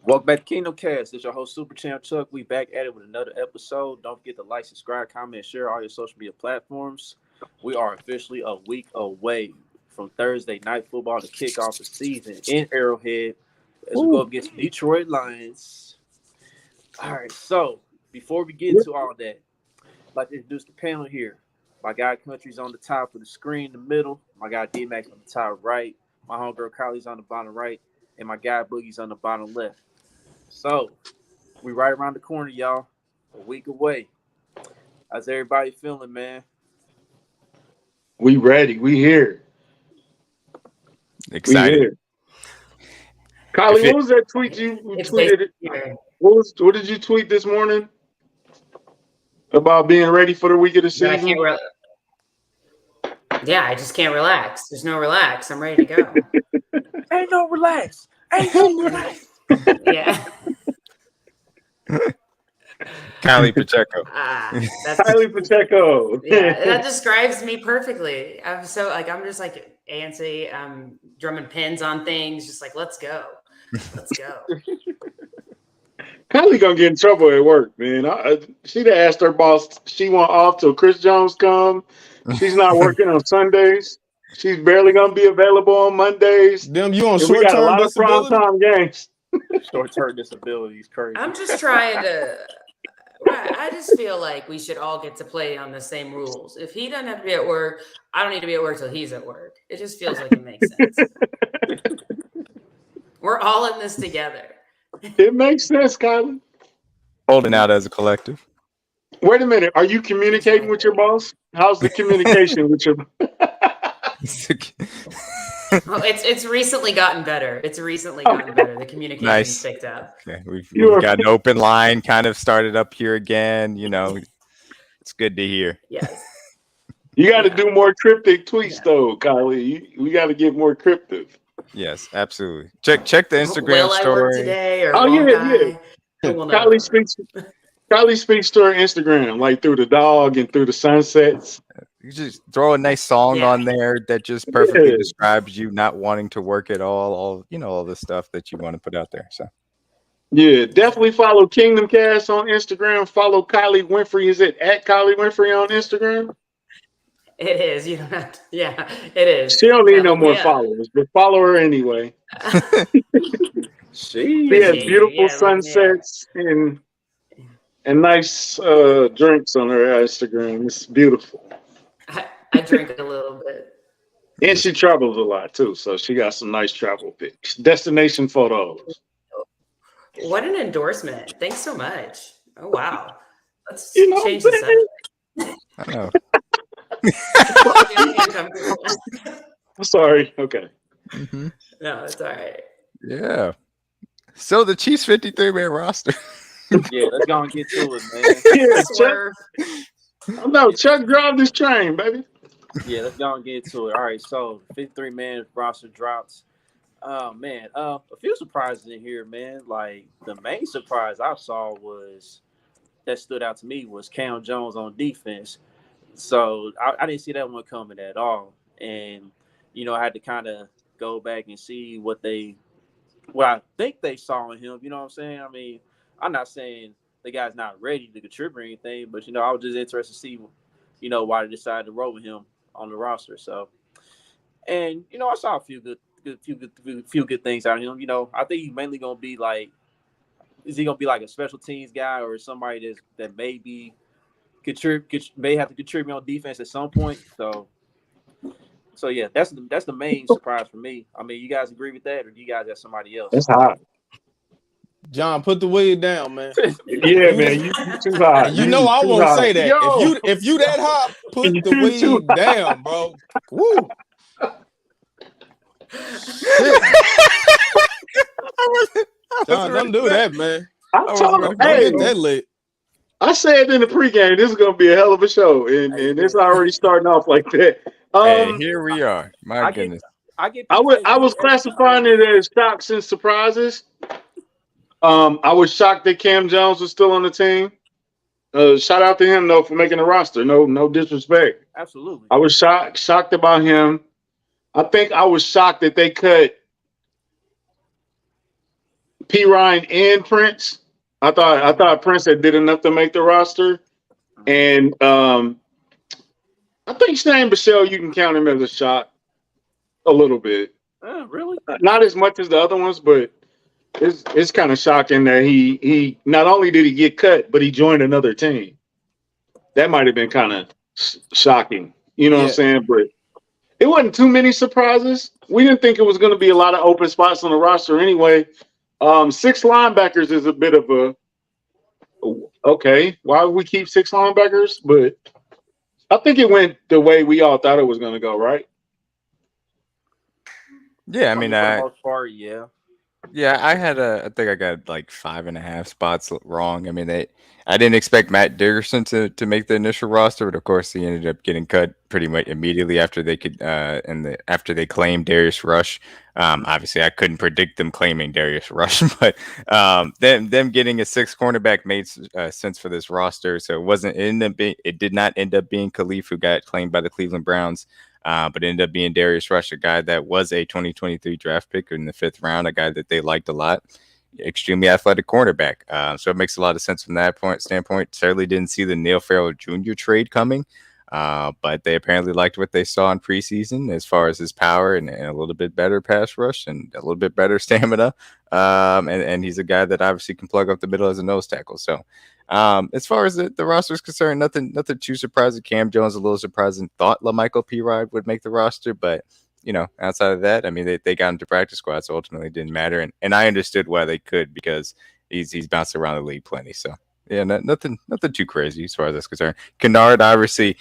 Welcome back to Kingdom Cast. It's your host, Super Champ Chuck. We back at it with another episode. Don't forget to like, subscribe, comment, share all your social media platforms. We are officially a week away from Thursday night football to kick off the season in Arrowhead as we go up against Detroit Lions. All right, so before we get into all that, I'd like to introduce the panel here. My guy Country's on the top of the screen in the middle. My guy D-Max on the top right. My homegirl Kylie's on the bottom right. And my guy Boogie's on the bottom left. So, we right around the corner, y'all. A week away. How's everybody feeling, man? We ready. We here. Excited. We here. Kylie, what was that tweet you tweeted? What did you tweet this morning about being ready for the week of the season? I just can't relax. There's no relax. I'm ready to go. Ain't no relax. Ain't no relax. Yeah. Kylie Pacheco. That's Kylie Pacheco. Yeah, that describes me perfectly. I'm just like antsy. I'm drumming pins on things. Just like, let's go. Let's go. Kylie gonna get in trouble at work, man. She'd asked her boss she want off till Chris Jones come. She's not working on Sundays. She's barely gonna be available on Mondays. Them you on short term? We got a lot disability? of prime time games. Short-term disability is crazy. I'm just trying to. I just feel like we should all get to play on the same rules. If he doesn't have to be at work, I don't need to be at work till he's at work. It just feels like it makes sense. We're all in this together. It makes sense, Kylie. Holding out as a collective. Wait a minute. Are you communicating with your boss? How's the communication with your? Well, it's recently gotten better. It's recently gotten better. The communication's picked up. Okay. We've got an open line kind of started up here again. You know, it's good to hear. Yes. You got to do more cryptic tweets, though, Kylie. We got to get more cryptic. Yes, absolutely. Check the Instagram story. I work today? Or yeah. Kylie speaks to her Instagram, like through the dog and through the sunsets. You just throw a nice song on there that just perfectly describes you not wanting to work at all the stuff that you want to put out there. So yeah, definitely follow Kingdom Cast on Instagram. Follow Kylie Winfrey. Is it at Kylie Winfrey on Instagram? It is. You don't have to, it is. She don't need no more followers, but follow her anyway. She has beautiful sunsets and nice drinks on her Instagram. It's beautiful. I drink a little bit. And she travels a lot too, so she got some nice travel pics. Destination photos. What an endorsement. Thanks so much. Oh wow. Let's change the subject. I know. I'm sorry. Okay. Mm-hmm. No, it's all right. Yeah. So the Chiefs 53-man roster. Yeah, let's go and get to it, man. Chuck. No, Chuck drive this train, baby. Yeah, let's go and get to it. All right, so 53-man roster drops. Oh man, a few surprises in here, man. Like the main surprise I saw that stood out to me was Cam Jones on defense. So I didn't see that one coming at all, and I had to kind of go back and see what I think they saw in him. You know what I'm saying? I mean, I'm not saying the guy's not ready to contribute or anything, but I was just interested to see, why they decided to roll with him on the roster. So, and I saw a few good things out of him. I think he's mainly gonna be like, is he gonna be like a special teams guy or somebody that maybe may have to contribute on defense at some point. So yeah, that's the main surprise for me. I mean, you guys agree with that, or do you guys have somebody else? That's hot. John, put the weed down, man. Yeah, man, you too hot. I won't say that. Yo. If you that hot, put the weed down, bro. Woo. John, don't do that, man. I'm talking. Hey, get that lit. I said in the pregame, this is gonna be a hell of a show, and it's already starting off like that. Hey, here we are. My goodness. I was classifying it as shocks and surprises. I was shocked that Cam Jones was still on the team. Shout out to him though for making the roster. No disrespect. Absolutely. I was shocked about him. I think I was shocked that they cut P. Ryan and Prince. I thought Prince had did enough to make the roster, and I think Shane Bichelle, you can count him as a shot a little bit. Really? Not as much as the other ones, but it's kind of shocking that he not only did he get cut, but he joined another team. That might have been kind of shocking. You know what I'm saying? But it wasn't too many surprises. We didn't think it was going to be a lot of open spots on the roster anyway. 6 linebackers is a bit of a okay. Why would we keep 6 linebackers? But I think it went the way we all thought it was going to go, right? Yeah, I mean, for the most part, yeah. Yeah, I think I got like 5.5 spots wrong. I mean, I didn't expect Matt Dickerson to make the initial roster, but of course he ended up getting cut pretty much immediately after they could after they claimed Darius Rush. Obviously, I couldn't predict them claiming Darius Rush, but them getting a 6th cornerback made sense for this roster. So it did not end up being Khalif, who got claimed by the Cleveland Browns. But it ended up being Darius Rush, a guy that was a 2023 draft pick in the 5th round, a guy that they liked a lot, extremely athletic cornerback. So it makes a lot of sense from that standpoint. Certainly didn't see the Neil Farrell Jr. trade coming, but they apparently liked what they saw in preseason as far as his power and a little bit better pass rush and a little bit better stamina. And he's a guy that obviously can plug up the middle as a nose tackle. So as far as the roster is concerned, nothing too surprising. Cam Jones a little surprising. Thought LaMichael P-Rod would make the roster, but outside of that, I mean, they got him to practice squad, so ultimately it didn't matter. And I understood why they could, because he's bounced around the league plenty. So yeah, nothing too crazy as far as that's concerned. Kennard, obviously,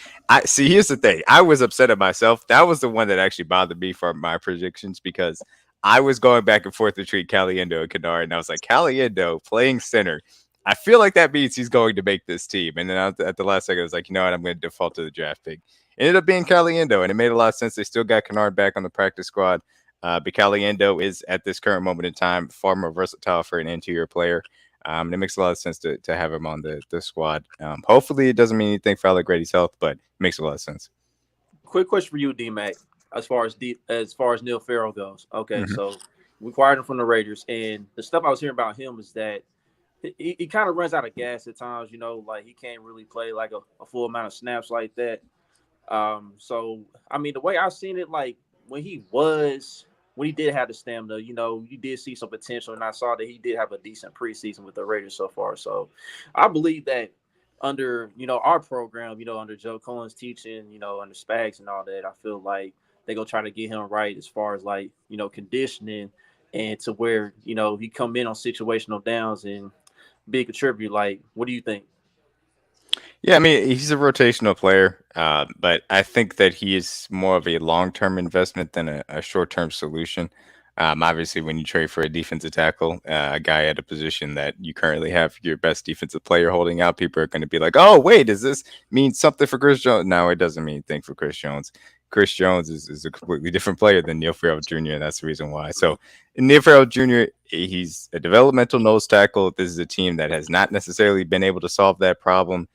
here's the thing. I was upset at myself. That was the one that actually bothered me for my predictions, because I was going back and forth between Caliendo and Kennard, and I was like, Caliendo playing center, I feel like that means he's going to make this team. And then at the last second, I was like, you know what? I'm going to default to the draft pick. It ended up being Caliendo, and it made a lot of sense. They still got Kennard back on the practice squad. But Caliendo is, at this current moment in time, far more versatile for an interior player. And it makes a lot of sense to have him on the squad. Hopefully, it doesn't mean anything for Alec Grady's health, but it makes a lot of sense. Quick question for you, D-Mac, as far as Neil Farrell goes. Okay, so we acquired him from the Raiders, and the stuff I was hearing about him is that he kind of runs out of gas at times, like he can't really play like a full amount of snaps like that. So, I mean, the way I've seen it, like when he did have the stamina, you did see some potential, and I saw that he did have a decent preseason with the Raiders so far. So I believe that under, our program, under Joe Cohen's teaching, under Spags and all that, I feel like they're going to try to get him right as far as like, conditioning, and to where, he come in on situational downs and be a contributor. Like, what do you think? Yeah, I mean, he's a rotational player, but I think that he is more of a long-term investment than a short-term solution. Obviously, when you trade for a defensive tackle, a guy at a position that you currently have your best defensive player holding out, people are going to be like, oh, wait, does this mean something for Chris Jones? No, it doesn't mean anything for Chris Jones. Chris Jones is a completely different player than Neil Farrell Jr., and that's the reason why. So Neil Farrell Jr., he's a developmental nose tackle. This is a team that has not necessarily been able to solve that problem.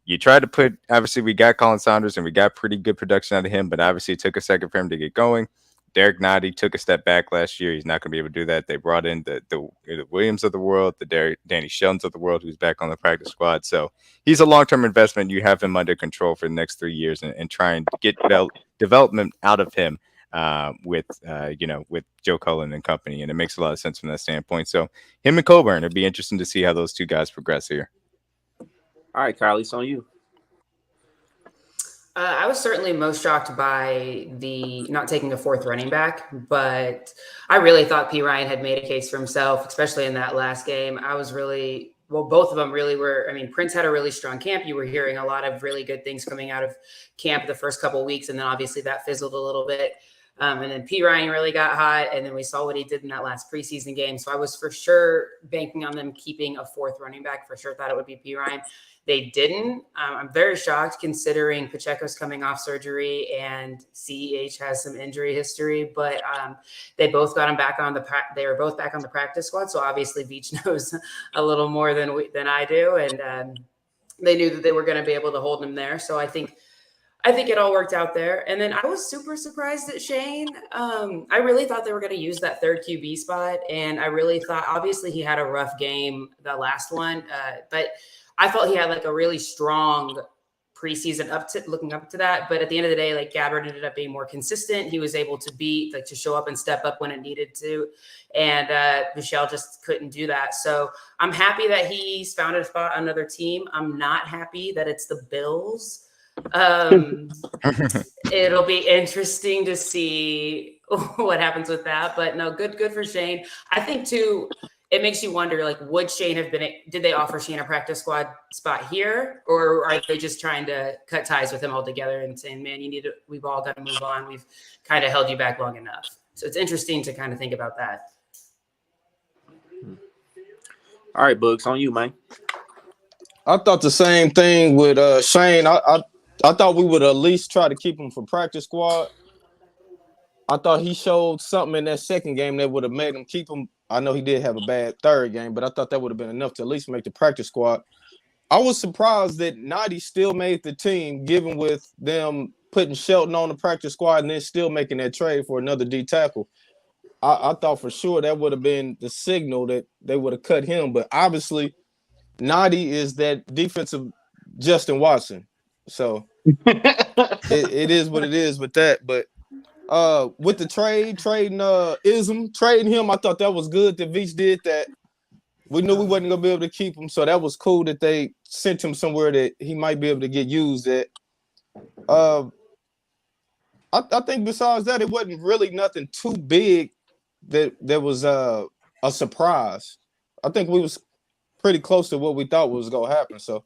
You tried to obviously, we got Colin Saunders and we got pretty good production out of him, but obviously it took a second for him to get going. Derek Nottie took a step back last year. He's not going to be able to do that. They brought in the Williams of the world, the Danny Sheltons of the world, who's back on the practice squad. So he's a long-term investment. You have him under control for the next 3 years and try and get development out of him with Joe Cullen and company. And it makes a lot of sense from that standpoint. So him and Coburn, it'd be interesting to see how those two guys progress here. All right, Kylie, it's on you. I was certainly most shocked by the not taking a 4th running back, but I really thought P. Ryan had made a case for himself, especially in that last game. Both of them really were. I mean, Prince had a really strong camp. You were hearing a lot of really good things coming out of camp the first couple of weeks, and then obviously that fizzled a little bit. And then P. Ryan really got hot, and then we saw what he did in that last preseason game. So I was for sure banking on them keeping a 4th running back. For sure thought it would be P. Ryan. They didn't. I'm very shocked considering Pacheco's coming off surgery and CEH has some injury history, but they both got him back they were both back on the practice squad. So obviously Veach knows a little more than I do. And they knew that they were going to be able to hold him there. So I think I think it all worked out there. And then I was super surprised at Shane. I really thought they were going to use that third QB spot. And I really thought, obviously, he had a rough game, the last one. But I felt he had like a really strong preseason looking up to that. But at the end of the day, like Gabbard ended up being more consistent. He was able to to show up and step up when it needed to. And Michelle just couldn't do that. So I'm happy that he's found a spot on another team. I'm not happy that it's the Bills. It'll be interesting to see what happens with that, but no, good for Shane. I think too, it makes you wonder, like, would Shane have did they offer Shane a practice squad spot here, or are they just trying to cut ties with him altogether and saying, man, we've all got to move on. We've kind of held you back long enough. So it's interesting to kind of think about that. All right, Books, on you, man. I thought the same thing with Shane. I thought we would at least try to keep him for practice squad. I thought he showed something in that second game that would have made him keep him. I know he did have a bad third game, but I thought that would have been enough to at least make the practice squad. I was surprised that Nadi still made the team, given with them putting Shelton on the practice squad and then still making that trade for another D tackle. I thought for sure that would have been the signal that they would have cut him. But obviously, Nadi is that defensive Justin Watson. So it is what it is with that. But with the trading him, I thought that was good that Veach did that. We knew we wasn't gonna be able to keep him, so that was cool that they sent him somewhere that he might be able to get used at. I think besides that, it wasn't really nothing too big that was a surprise. I think we was pretty close to what we thought was gonna happen. So.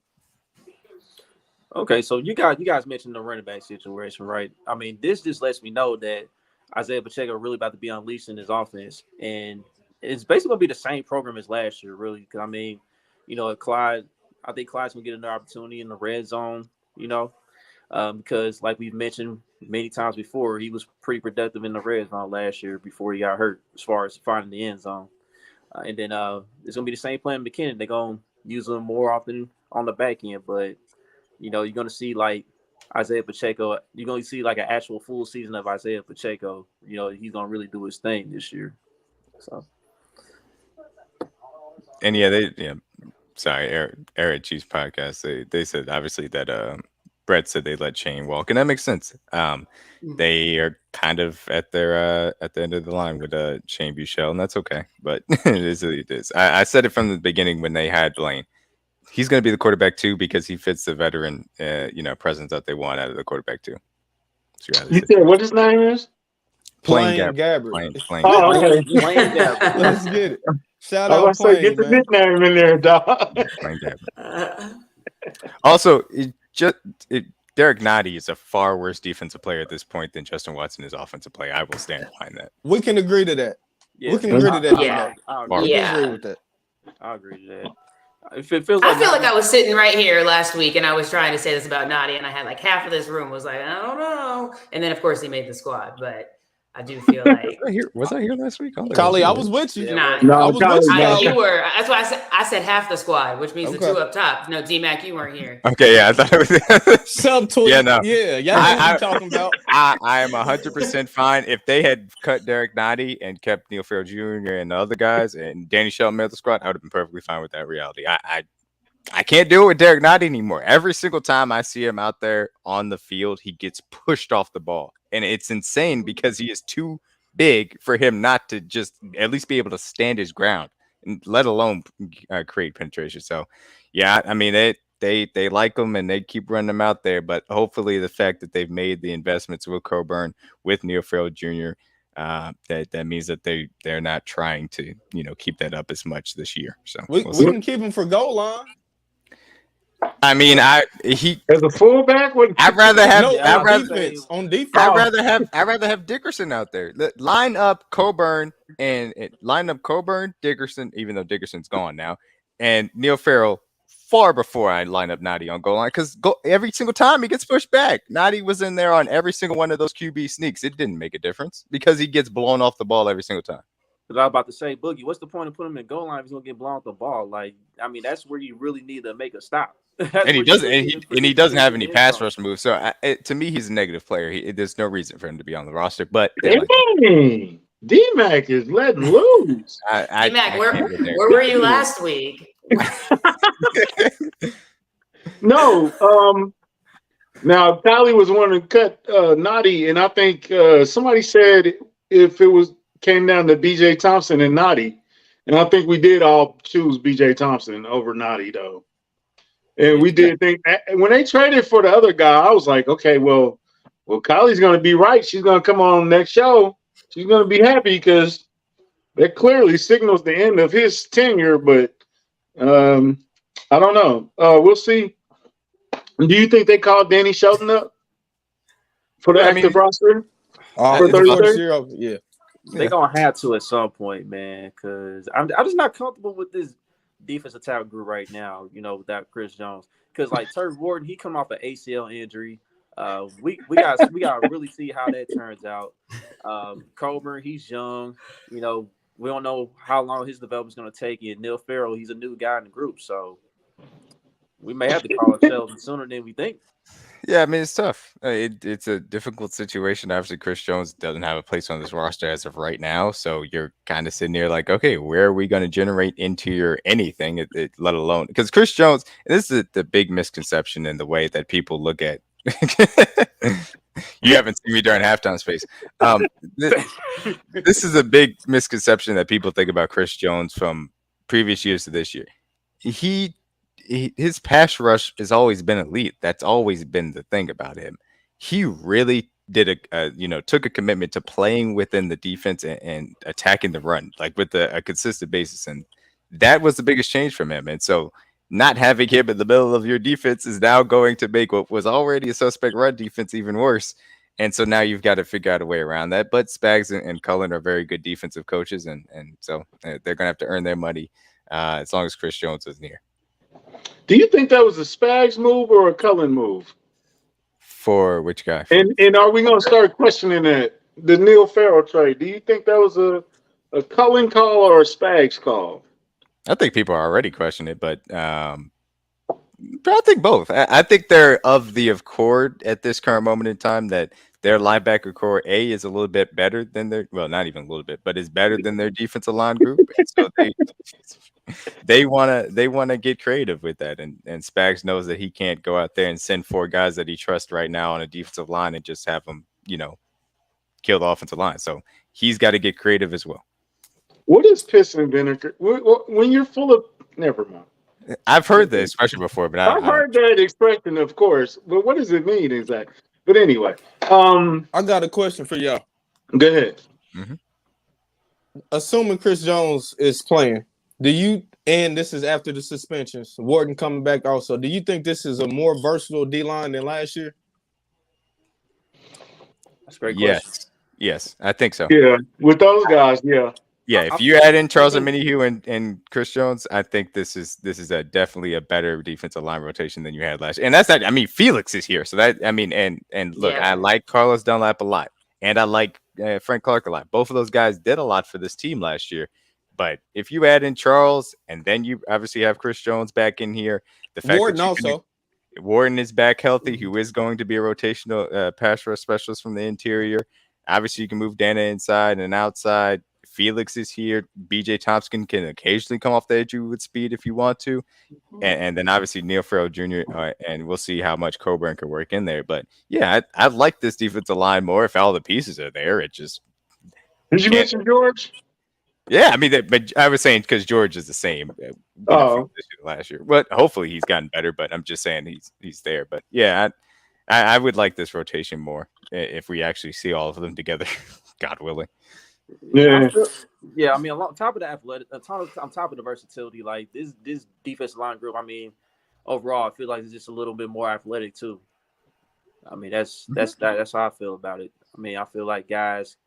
Okay, so you guys mentioned the running back situation, right? I mean, this just lets me know that Isaiah Pacheco really about to be unleashed in his offense, and it's basically gonna be the same program as last year, really. Because I mean, I think Clyde's gonna get another opportunity in the red zone, because like we've mentioned many times before, he was pretty productive in the red zone last year before he got hurt, as far as finding the end zone. And then it's gonna be the same plan with McKinnon. They're gonna use him more often on the back end, but you're going to see like Isaiah Pacheco. You're going to see like an actual full season of Isaiah Pacheco. He's going to really do his thing this year. So, and sorry, Eric Chiefs podcast. They said obviously that Brett said they let Shane walk, and that makes sense. They are kind of at the end of the line with Shane Buechele, and that's okay. But it is what it is. I said it from the beginning when they had Blaine. He's going to be the quarterback too because he fits the veteran, presence that they want out of the quarterback too. You said what his name is? Plain Gabbard. Plain Oh, okay. Plain Gabbard. Let's get it. Shout out Plain, get the nickname in there, dog. Plain Gabbard. Also, Derek Nadi is a far worse defensive player at this point than Justin Watson is offensive player. I will stand behind that. We can agree to that. Yeah. We can agree to that. Yeah. I agree with that. I agree to that. I feel like I was sitting right here last week and I was trying to say this about Nadi, and I had like half of this room was like, I don't know. And then of course he made the squad, but I do feel like was I here last week? Kali, I was with you. Nah, I was with you. You were. That's why I said half the squad, which means the two up top. No, D-Mac, you weren't here. Okay, yeah, I thought it was subtweet. Yeah, no, yeah, what I'm talking about. I am 100% fine if they had cut Derek Nadi and kept Neil Farrell Jr. and the other guys and Danny Shelton made the squad. I would have been perfectly fine with that reality. I can't do it with Derek Nadi anymore. Every single time I see him out there on the field, he gets pushed off the ball. And it's insane because he is too big for him not to just at least be able to stand his ground, and let alone create penetration. So, yeah, I mean, they like him and they keep running him out there. But hopefully the fact that they've made the investments with Coburn, with Neil Farrell Jr., that means that they're not trying to, keep that up as much this year. So we can keep him for goal line. I mean, as a fullback. I'd rather have on defense. I'd rather have Dickerson out there. Line up Coburn Dickerson, even though Dickerson's gone now, and Neil Farrell far before I line up Nadi on goal line, because every single time he gets pushed back. Nadi was in there on every single one of those QB sneaks. It didn't make a difference because he gets blown off the ball every single time. Because I was about to say, Boogie, what's the point of putting him in goal line if he's gonna get blown off the ball? Like, I mean, that's where you really need to make a stop. That's And he where you doesn't, really need to and he produce doesn't have in any the end pass zone. rush moves. So to me, he's a negative player. There's no reason for him to be on the roster. But Dang, D-Mac is letting loose. D-Mac, where can't go there. were you last week? No, now Kylie was wanting to cut Naughty, and I think somebody said if it came down to BJ Thompson and Naughty, and I think we did all choose BJ Thompson over Naughty though. And we did think when they traded for the other guy, I was like, okay, well, Kylie's going to be right. She's going to come on next show. She's going to be happy because that clearly signals the end of his tenure. But I don't know. We'll see. Do you think they called Danny Shelton up for the active roster for the Thursday? first year of, yeah. They're gonna have to at some point, man. Because I'm just not comfortable with this defensive tackle group right now. You know, without Chris Jones. Because like Turk Warden, he come off an ACL injury. We got to really see how that turns out. Coburn, he's young. You know, we don't know how long his development's going to take. And Neil Farrell, he's a new guy in the group, so we may have to call it Sheldon sooner than we think. Yeah, I mean, it's tough. It's a difficult situation. Obviously, Chris Jones doesn't have a place on this roster as of right now. So you're kind of sitting there like, okay, where are we going to generate interior anything, let alone because Chris Jones, this is the big misconception in the way that people look at. You haven't seen me during halftime space. This is a big misconception that people think about Chris Jones from previous years to this year. His pass rush has always been elite. That's always been the thing about him. He really did took a commitment to playing within the defense and attacking the run, like with a consistent basis. And that was the biggest change from him. And so not having him in the middle of your defense is now going to make what was already a suspect run defense even worse. And so now you've got to figure out a way around that. But Spags and Cullen are very good defensive coaches. And so they're going to have to earn their money as long as Chris Jones is near. Do you think that was a Spags move or a Cullen move? For which guy? And are we going to start questioning that the Neil Farrell trade? Do you think that was a Cullen call or a Spags call? I think people are already questioning it, but I think both. I think they're of the accord at this current moment in time that their linebacker core is a little bit better than not even a little bit, but is better than their defensive line group. And so they wanna get creative with that. And Spags knows that he can't go out there and send 4 guys that he trusts right now on a defensive line and just have them, kill the offensive line. So he's got to get creative as well. What is piss and vinegar? When you're full of, never mind. I've heard the expression before, but I've heard that expression, of course. But what does it mean exactly? But anyway, I got a question for y'all. Go ahead. Mm-hmm. Assuming Chris Jones is playing, and this is after the suspensions, Warden coming back also, do you think this is a more versatile D-line than last year? That's a great question. Yes, I think so. Yeah, with those guys, yeah. Yeah, if you add in Charles Omenihu and Chris Jones, I think this is definitely a better defensive line rotation than you had last year. And that's not, Felix is here. So and look, I like Carlos Dunlap a lot. And I like Frank Clark a lot. Both of those guys did a lot for this team last year. But if you add in Charles and then you obviously have Chris Jones back in here, the fact Warden that also. Warden is back healthy, who is going to be a rotational pass rush specialist from the interior. Obviously, you can move Dana inside and outside. Felix is here. BJ Thompson can occasionally come off the edge with speed if you want to. And then obviously Neil Farrell Jr. And we'll see how much Coburn can work in there. But yeah, I like this defensive line more if all the pieces are there. It just did you mention George? Yeah, but I was saying because George is the same last year. But hopefully he's gotten better. But I'm just saying he's there. But yeah, I would like this rotation more if we actually see all of them together. God willing. Yeah. On top of the athletic, on top of the versatility, like this defensive line group, overall, I feel like it's just a little bit more athletic too. That's how I feel about it. I feel like guys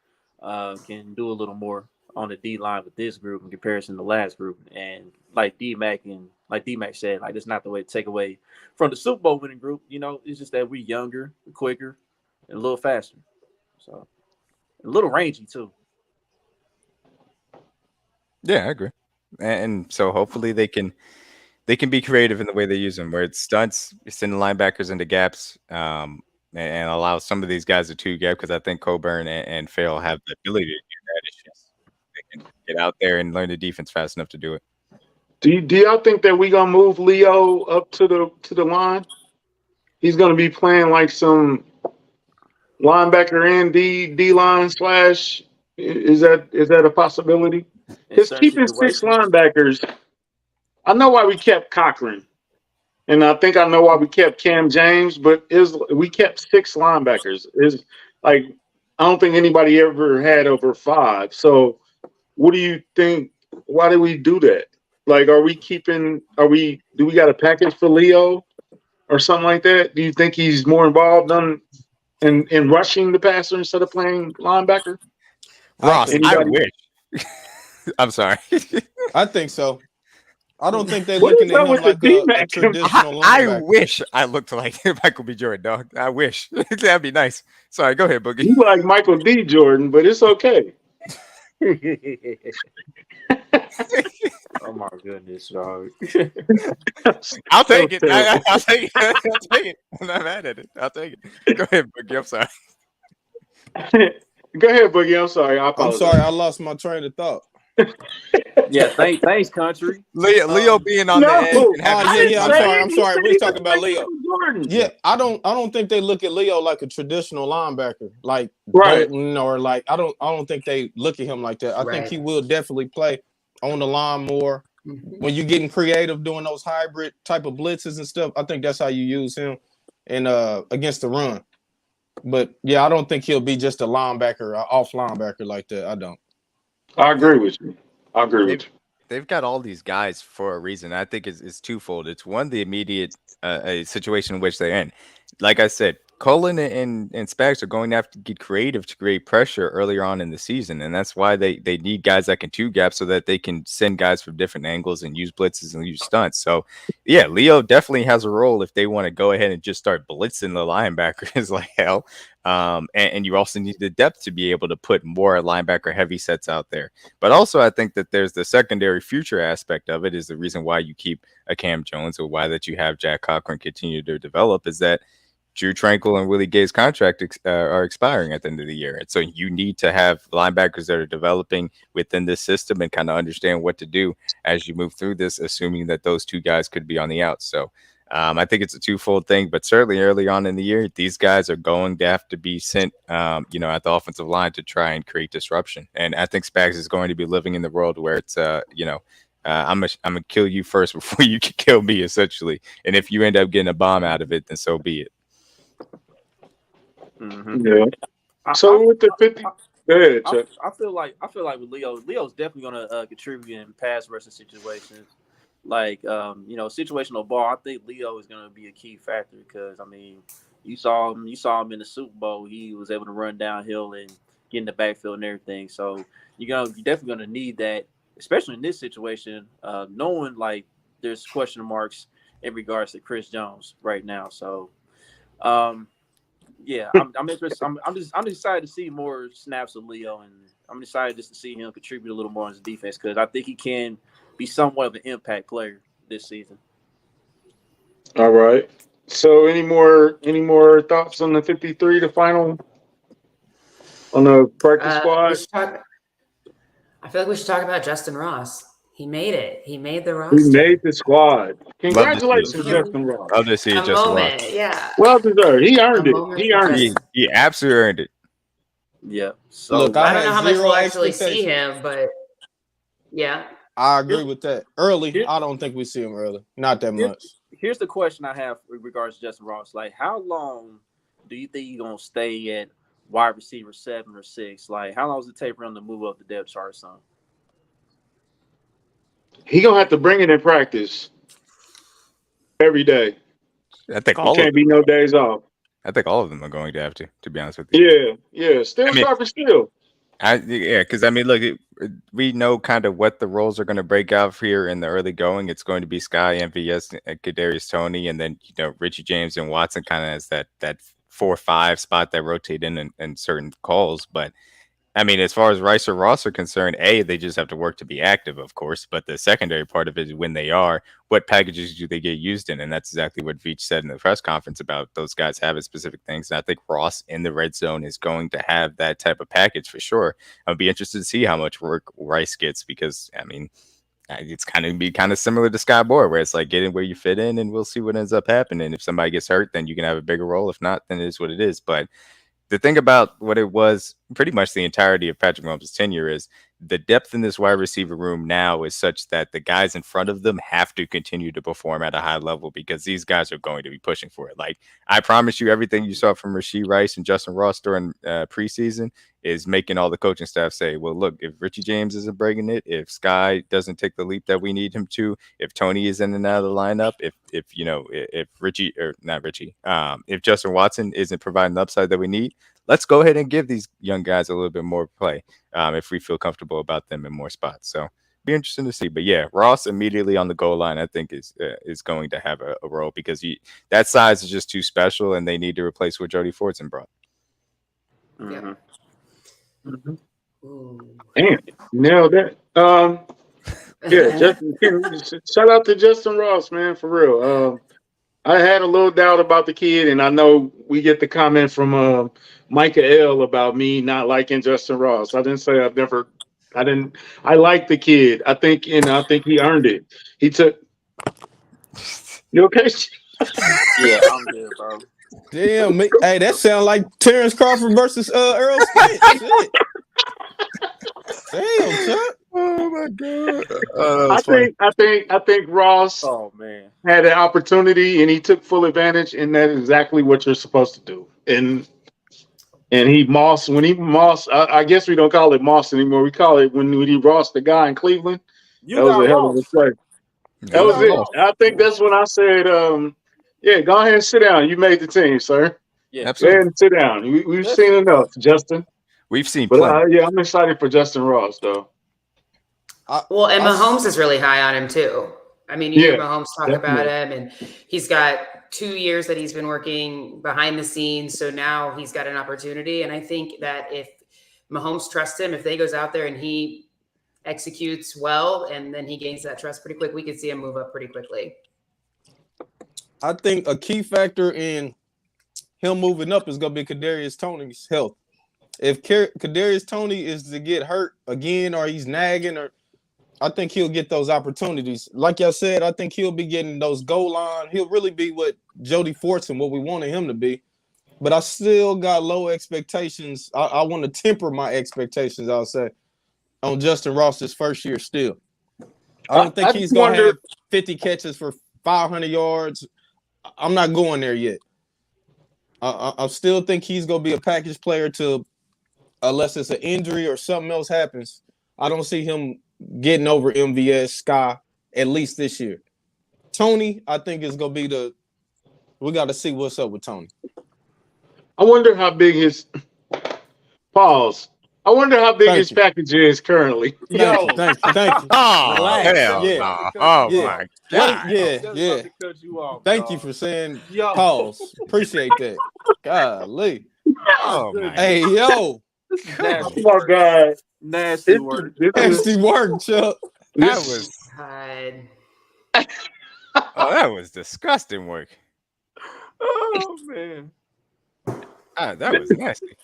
can do a little more on the D line with this group in comparison to the last group. And like D-Mac said, like it's not the way to take away from the Super Bowl winning group. It's just that we're younger, quicker, and a little faster. So a little rangy too. Yeah, I agree. And so hopefully they can be creative in the way they use them, where it's stunts, sending linebackers into gaps, and allow some of these guys to two gap because I think Coburn and Farrell have the ability to do that. It's just they can get out there and learn the defense fast enough to do it. Do y'all think that we gonna move Leo up to the line? He's gonna be playing like some linebacker and D line slash. Is that a possibility? in Because certain keeping six situations. linebackers, I know why we kept Cochran, and I think I know why we kept Cam James, but is we kept six linebackers. Is like I don't think anybody ever had over five. So what do you think? Why did we do that? Like, are we keeping? Do we got a package for Leo or something like that? Do you think he's more involved in rushing the passer instead of playing linebacker? I Ross, think I so. Anybody? wish. I'm sorry. I think so. I don't think they're What is looking at up him with the like a D-Mac? traditional I linebacker. wish I looked like Michael B. Jordan, dog. I wish. That'd be nice. Sorry, go ahead, Boogie. You like Michael D. Jordan, but it's okay. Oh my goodness, dog. I'll take it. Terrible. I'll take it. I'll take it. I'm not mad at it. I'll take it. Go ahead, Boogie. I'm sorry. Go ahead, Boogie. I'm sorry. I I'm apologize. sorry, I lost my train of thought. Yeah, thanks, country. Leo being on the No. edge and having I yeah, didn't yeah. say I'm it. You sorry. said We're he talking looked about like Leo. Michael Jordan. Yeah, I don't think they look at Leo like a traditional linebacker, like Right. Bolton or like I don't think they look at him like that. I think Right. he will definitely play on the line more. Mhm. When you're getting creative doing those hybrid type of blitzes and stuff, I think that's how you use him and against the run. But yeah, I don't think he'll be just a linebacker, off linebacker like that. I don't. I agree with you. I agree with they've you. they've got all these guys for a reason. I think it's twofold. It's one, the immediate a situation in which they're in. Like I said, Cullen and Spags are going to have to get creative to create pressure earlier on in the season, and that's why they need guys that can two gap so that they can send guys from different angles and use blitzes and use stunts. So yeah, Leo definitely has a role if they want to go ahead and just start blitzing the linebackers like hell. And you also need the depth to be able to put more linebacker heavy sets out there. But also, I think that there's the secondary future aspect of it is the reason why you keep a Cam Jones or why that you have Jack Cochran continue to develop is that Drew Tranquil and Willie Gay's contract are expiring at the end of the year. And so you need to have linebackers that are developing within this system and kind of understand what to do as you move through this, assuming that those two guys could be on the out. So I think it's a twofold thing, but certainly early on in the year, these guys are going to have to be sent, at the offensive line to try and create disruption. And I think Spags is going to be living in the world where it's, I'm gonna kill you first before you can kill me, essentially. And if you end up getting a bomb out of it, then so be it. Mm-hmm. Yeah. So with the 50, go ahead, Chuck. I feel like with Leo's definitely gonna contribute in pass rushing situations. Like situational ball. I think Leo is gonna be a key factor because I mean, you saw him in the Super Bowl. He was able to run downhill and get in the backfield and everything. So you're definitely gonna need that, especially in this situation. Knowing like there's question marks in regards to Chris Jones right now. So. Yeah, I'm interested. I'm just excited to see more snaps of Leo, and I'm excited just to see him contribute a little more on his defense because I think he can be somewhat of an impact player this season. All right. So any more thoughts on the 53, the final on the practice We squad? should talk, I feel like we should talk about Justin Ross. He made it. He made the He roster. made the squad. Love to see Congratulations, it. Justin Ross. Love to see A it, Justin Ross. moment, yeah. Well deserved. He A earned it. moment He for earned it. Justin. He absolutely earned it. Yeah. So Look, I I don't know had how much zero we'll actually see expectations. him, but yeah. I agree with that. Early, Here- I don't think we see him early. Not that here- much. here's the question I have with regards to Justin Ross. Like, how long do you think he's gonna stay at wide receiver 7 or 6? Like, how long does it take for him to move up the depth chart? Son? He gonna have to bring it in practice every day. I think all of Can't be no days off. I think all of them are going to have to be honest with you. Yeah. Still I mean- sharp and still. Because I mean, look, we know kind of what the roles are going to break out here in the early going. It's going to be Sky, MVS, Kadarius Toney, and then Richie James and Watson kind of has that 4-5 spot that rotate in certain calls. But I mean, as far as Rice or Ross are concerned, they just have to work to be active, of course. But the secondary part of it is when they are, what packages do they get used in? And that's exactly what Veach said in the press conference about those guys having specific things. And I think Ross in the red zone is going to have that type of package for sure. I'll be interested to see how much work Rice gets because, I mean, it's kind of similar to Sky Board, where it's like getting where you fit in, and we'll see what ends up happening. If somebody gets hurt, then you can have a bigger role. If not, then it is what it is. But the thing about what it was pretty much the entirety of Patrick Mahomes' tenure is the depth in this wide receiver room now is such that the guys in front of them have to continue to perform at a high level because these guys are going to be pushing for it. Like, I promise you, everything you saw from Rashee Rice and Justin Ross during preseason is making all the coaching staff say, well, look, if Richie James isn't breaking it, if Sky doesn't take the leap that we need him to, if Tony is in and out of the lineup, if Richie or not Richie, if Justin Watson isn't providing the upside that we need, let's go ahead and give these young guys a little bit more play if we feel comfortable about them in more spots. So be interesting to see. But yeah, Ross immediately on the goal line, I think is going to have a role because that size is just too special, and they need to replace what Jody Fortson brought. Mm-hmm. Mm-hmm. Damn, nailed that. Shout out to Justin Ross, man, for real. I had a little doubt about the kid, and I know we get the comment from Micah L about me not liking Justin Ross. I didn't say I like the kid. I think he earned it. He took. You okay? Yeah, I'm good, bro. Damn, hey, that sounds like Terrence Crawford versus Earl Spence. Shit. Damn, Chuck. Oh my god! I think Ross had an opportunity and he took full advantage, and that is exactly what you're supposed to do. And he mossed when he mossed. I guess we don't call it moss anymore. We call it when he rossed the guy in Cleveland. That was a hell of a play. That was it. I think that's when I said, yeah, go ahead and sit down. You made the team, sir. Yeah, absolutely. Go ahead and sit down. We've seen enough, Justin. We've seen plenty. Yeah, I'm excited for Justin Ross, though. Well, and Mahomes is really high on him, too. I mean, you hear Mahomes talk about him, and he's got 2 years that he's been working behind the scenes, so now he's got an opportunity. And I think that if Mahomes trusts him, if they goes out there and he executes well, and then he gains that trust pretty quick, we could see him move up pretty quickly. I think a key factor in him moving up is going to be Kadarius Toney's health. If Kadarius Toney is to get hurt again or he's nagging, I think he'll get those opportunities. Like y'all said, I think he'll be getting those goal line. He'll really be what Jody Fortson, what we wanted him to be. But I still got low expectations. I want to temper my expectations, I'll say, on Justin Ross's first year still. I don't think he's going to have 50 catches for 500 yards. I'm not going there yet. I still think he's going to be a package player unless it's an injury or something else happens. I don't see him getting over MVS, Sky, at least this year. Tony, I think is going to be we got to see what's up with Tony. I wonder how big his pause. I wonder how big his package is currently. Thank you. Oh, hell yeah. Oh, my God. Yeah. Thank you for saying pause. Appreciate that. Golly. Oh, man. Hey, yo. Oh, my God. Nasty work. Nasty work, Chuck. That was... that was disgusting work. Oh, man. That was nasty.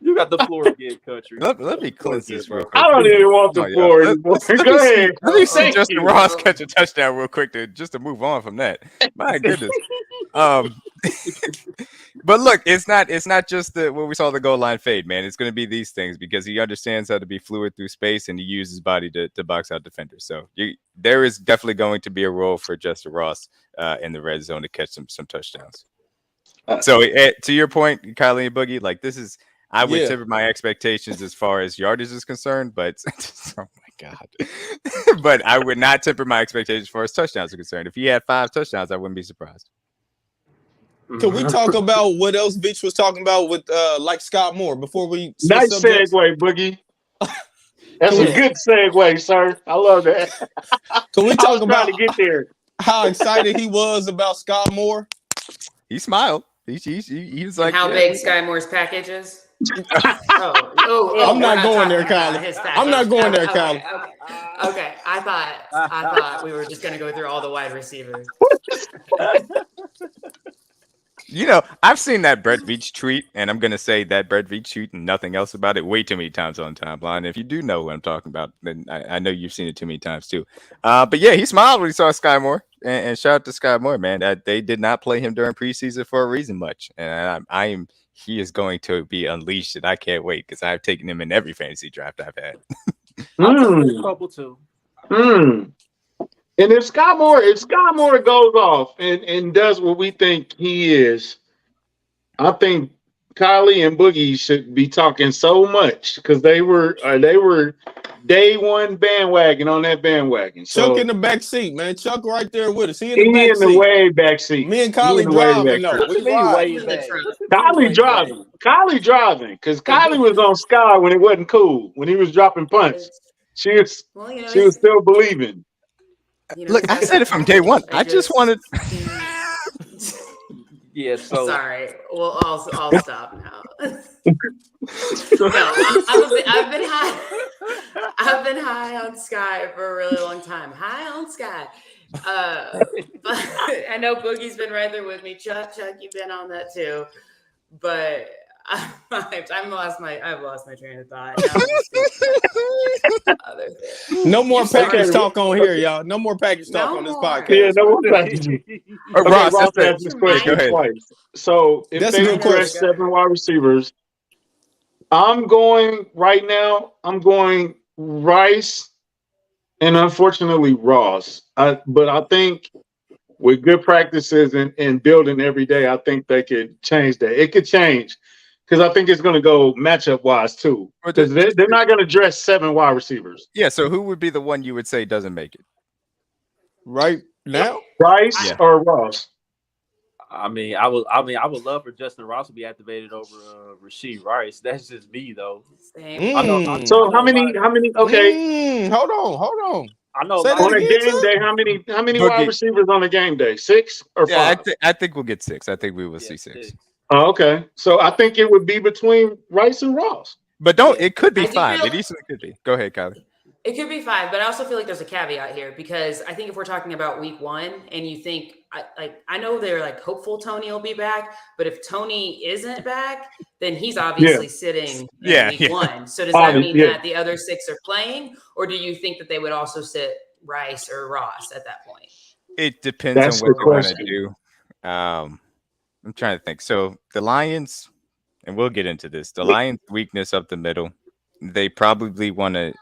You got the floor again, country. Let me cleanse this real quick. I don't even want the floor anymore. Go ahead. Let me see Justin Ross catch a touchdown real quick just to move on from that. My goodness. But look, it's not just when we saw the goal line fade, man. It's going to be these things because he understands how to be fluid through space and he uses his body to box out defenders. So there is definitely going to be a role for Justin Ross in the red zone to catch some touchdowns. So to your point, Kylie and Boogie, like this is. I would temper my expectations as far as yardage is concerned, but oh my God. But I would not temper my expectations as far as touchdowns are concerned. If he had 5 touchdowns, I wouldn't be surprised. Can we talk about what else Veach was talking about with like Scott Moore before we nice segue, Boogie. That's a good segue, sir. I love that. Can we talk about to get there? How excited he was about Scott Moore? He smiled. He was like, how big Sky Moore's package is? I'm not going there, Kylie. I'm not going there, Kylie. Okay. I thought we were just gonna go through all the wide receivers. You know, I've seen that Brett Veach tweet, and I'm going to say that Brett Veach tweet and nothing else about it way too many times on timeline. If you do know what I'm talking about, then I know you've seen it too many times too. But yeah, he smiled when he saw Sky Moore, and shout out to Sky Moore, man. They did not play him during preseason for a reason much, and he is going to be unleashed, and I can't wait because I've taken him in every fantasy draft I've had. I'll take a couple too. And if Sky Moore goes off and does what we think he is, I think Kylie and Boogie should be talking so much because they were day one bandwagon on that bandwagon. So Chuck in the back seat, man. Chuck right there with us. He in the way back seat. Me and Kylie driving. No, Kylie driving because Kylie was on Sky when it wasn't cool when he was dropping punts. She was still believing. Look, I said it from day one. I just wanted. Yeah, so sorry. Well, I'll stop now. No, I've been high on Sky for a really long time. High on Sky. But I know Boogie's been right there with me. Chuck, you've been on that too. But I've lost my train of thought. No more package talk on here, y'all. No more package talk on this podcast. Yeah, no more package. Ross asked this question twice. So if they address 7 wide receivers, I'm going Rice and unfortunately Ross. But I think with good practices and building every day, I think they could change that. It could change. Because I think it's going to go matchup wise too. Because they're not going to dress 7 wide receivers. Yeah. So who would be the one you would say doesn't make it right now? Rice or Ross? I would love for Justin Ross to be activated over Rashee Rice. That's just me though. So how many? Okay. Hold on. I know on a game day. How many wide receivers on a game day? 6 or 5? I think we'll get 6. I think we will see 6. Oh, okay. So I think it would be between Rice and Ross. But it could be 5. It easily could be. Go ahead, Kylie. It could be 5, but I also feel like there's a caveat here because I think if we're talking about week 1 and you think I know they're like hopeful Tony will be back, but if Tony isn't back, then he's obviously sitting in week 1. So does that mean that the other 6 are playing, or do you think that they would also sit Rice or Ross at that point? It depends on what they want to do. I'm trying to think. So the Lions, and we'll get into this. The Lions' weakness up the middle, they probably want to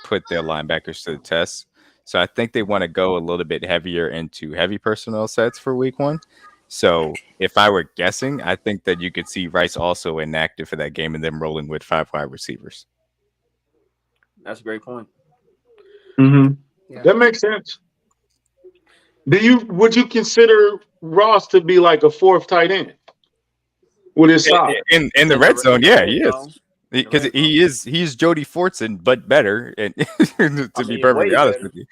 put their linebackers to the test. So I think they want to go a little bit heavier into heavy personnel sets for week 1. So if I were guessing, I think that you could see Rice also inactive for that game and then rolling with 5 wide receivers. That's a great point. Mm-hmm. Yeah. That makes sense. Would you consider Ross to be like a 4th tight end with his size in the red zone? Yeah, he is. Because he's Jody Fortson, but better, and to be perfectly honest with you,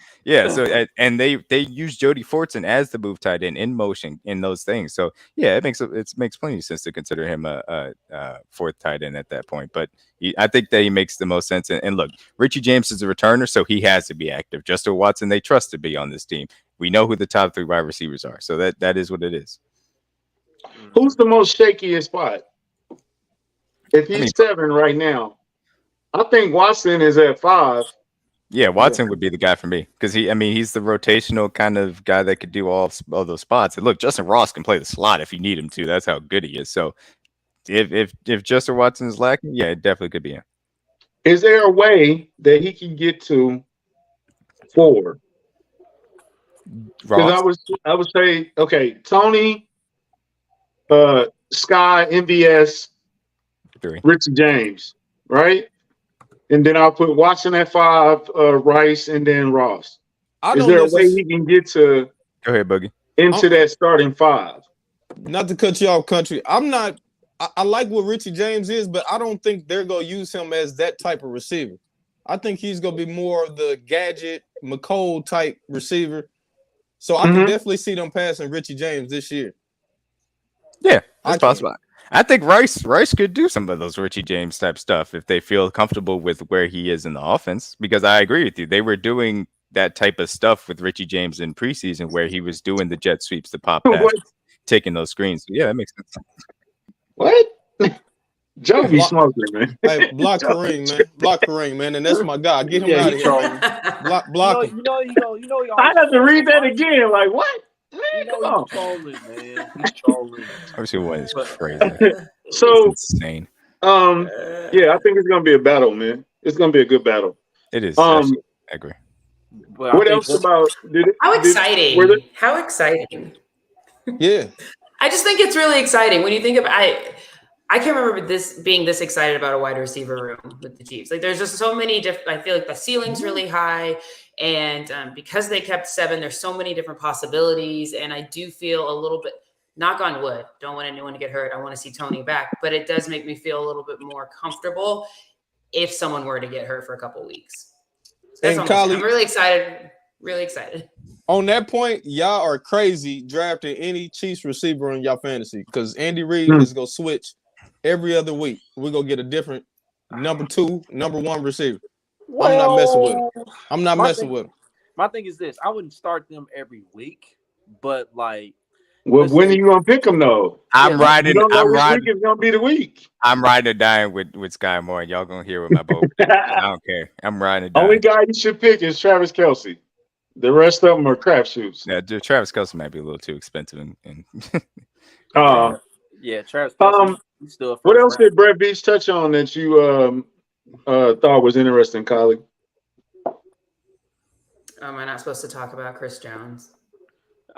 So and they use Jody Fortson as the move tight end in motion in those things. So yeah, it makes plenty of sense to consider him a 4th tight end at that point. But I think that he makes the most sense. And look, Richie James is a returner, so he has to be active. Justin Watson, they trust to be on this team. We know who the top 3 wide receivers are, so that is what it is. Who's the most shakiest spot? If he's 7 right now, I think Watson is at 5. Yeah, Watson would be the guy for me because he's the rotational kind of guy that could do all those spots. And look, Justin Ross can play the slot if you need him to. That's how good he is. So if Justin Watson is lacking, it definitely could be him. Is there a way that he can get to 4? Because I would say, okay, Tony, Sky, MVS, 3. Richie James, right? And then I'll put Watson at 5, Rice, and then Ross. Is there a way he can get to go ahead, Boogie, into that starting 5? Not to cut you off, country. I like what Richie James is, but I don't think they're gonna use him as that type of receiver. I think he's gonna be more of the gadget McColl type receiver. So I can definitely see them passing Richie James this year. Yeah, that's possible. I think Rice could do some of those Richie James type stuff if they feel comfortable with where he is in the offense. Because I agree with you, they were doing that type of stuff with Richie James in preseason, where he was doing the jet sweeps, the pop pass, What? taking those screens. So yeah, that makes sense. What? Joe be Block, smoking, man. hey, block Joe be Kareem, man. Block Kareem, man. And that's my guy. Get him Yeah, out he of here, trolling. man. Block, You block know, him. you know, he go. You know, he I always have to read that trolling. again. Like what? Man, You know, come on. he's trolling, man. He's trolling. Obviously, one is But crazy. So, It's insane. yeah, I think it's gonna be a battle, man. It's gonna be a good battle. It is. Um, I agree. but I what think else that's- about? How were exciting! there- How exciting! Yeah. I just think it's really exciting when you think of I can't remember this being this excited about a wide receiver room with the Chiefs. Like there's just so many different. I feel like the ceiling's really high, and because they kept 7, there's so many different possibilities. And I do feel a little bit. Knock on wood. Don't want anyone to get hurt. I want to see Tony back, but it does make me feel a little bit more comfortable if someone were to get hurt for a couple weeks. So that's And all I'm Kylie, really excited. Really excited. on that point, y'all are crazy drafting any Chiefs receiver in y'all fantasy because Andy Reid is going to switch every other week. We're going to get a different number 2, number 1 receiver. I'm not messing with him. I'm not my messing thing- with him. My thing is this: I wouldn't start them every week, but like, Well, let's when say- are you gonna pick them though? I'm Yeah, You riding. don't know I'm which riding. week is gonna be the week. I'm riding or dying with Sky Moore, and y'all gonna hear with my boat. I don't care. I'm riding or Only dying. guy you should pick is Travis Kelce. The rest of them are crapshoots. Yeah, Travis Kelce might be a little too expensive, and yeah, Travis Kelce, he's still a What first else round. did Brett Beach touch on that you thought was interesting, Kylie? Am I not supposed to talk about Chris Jones?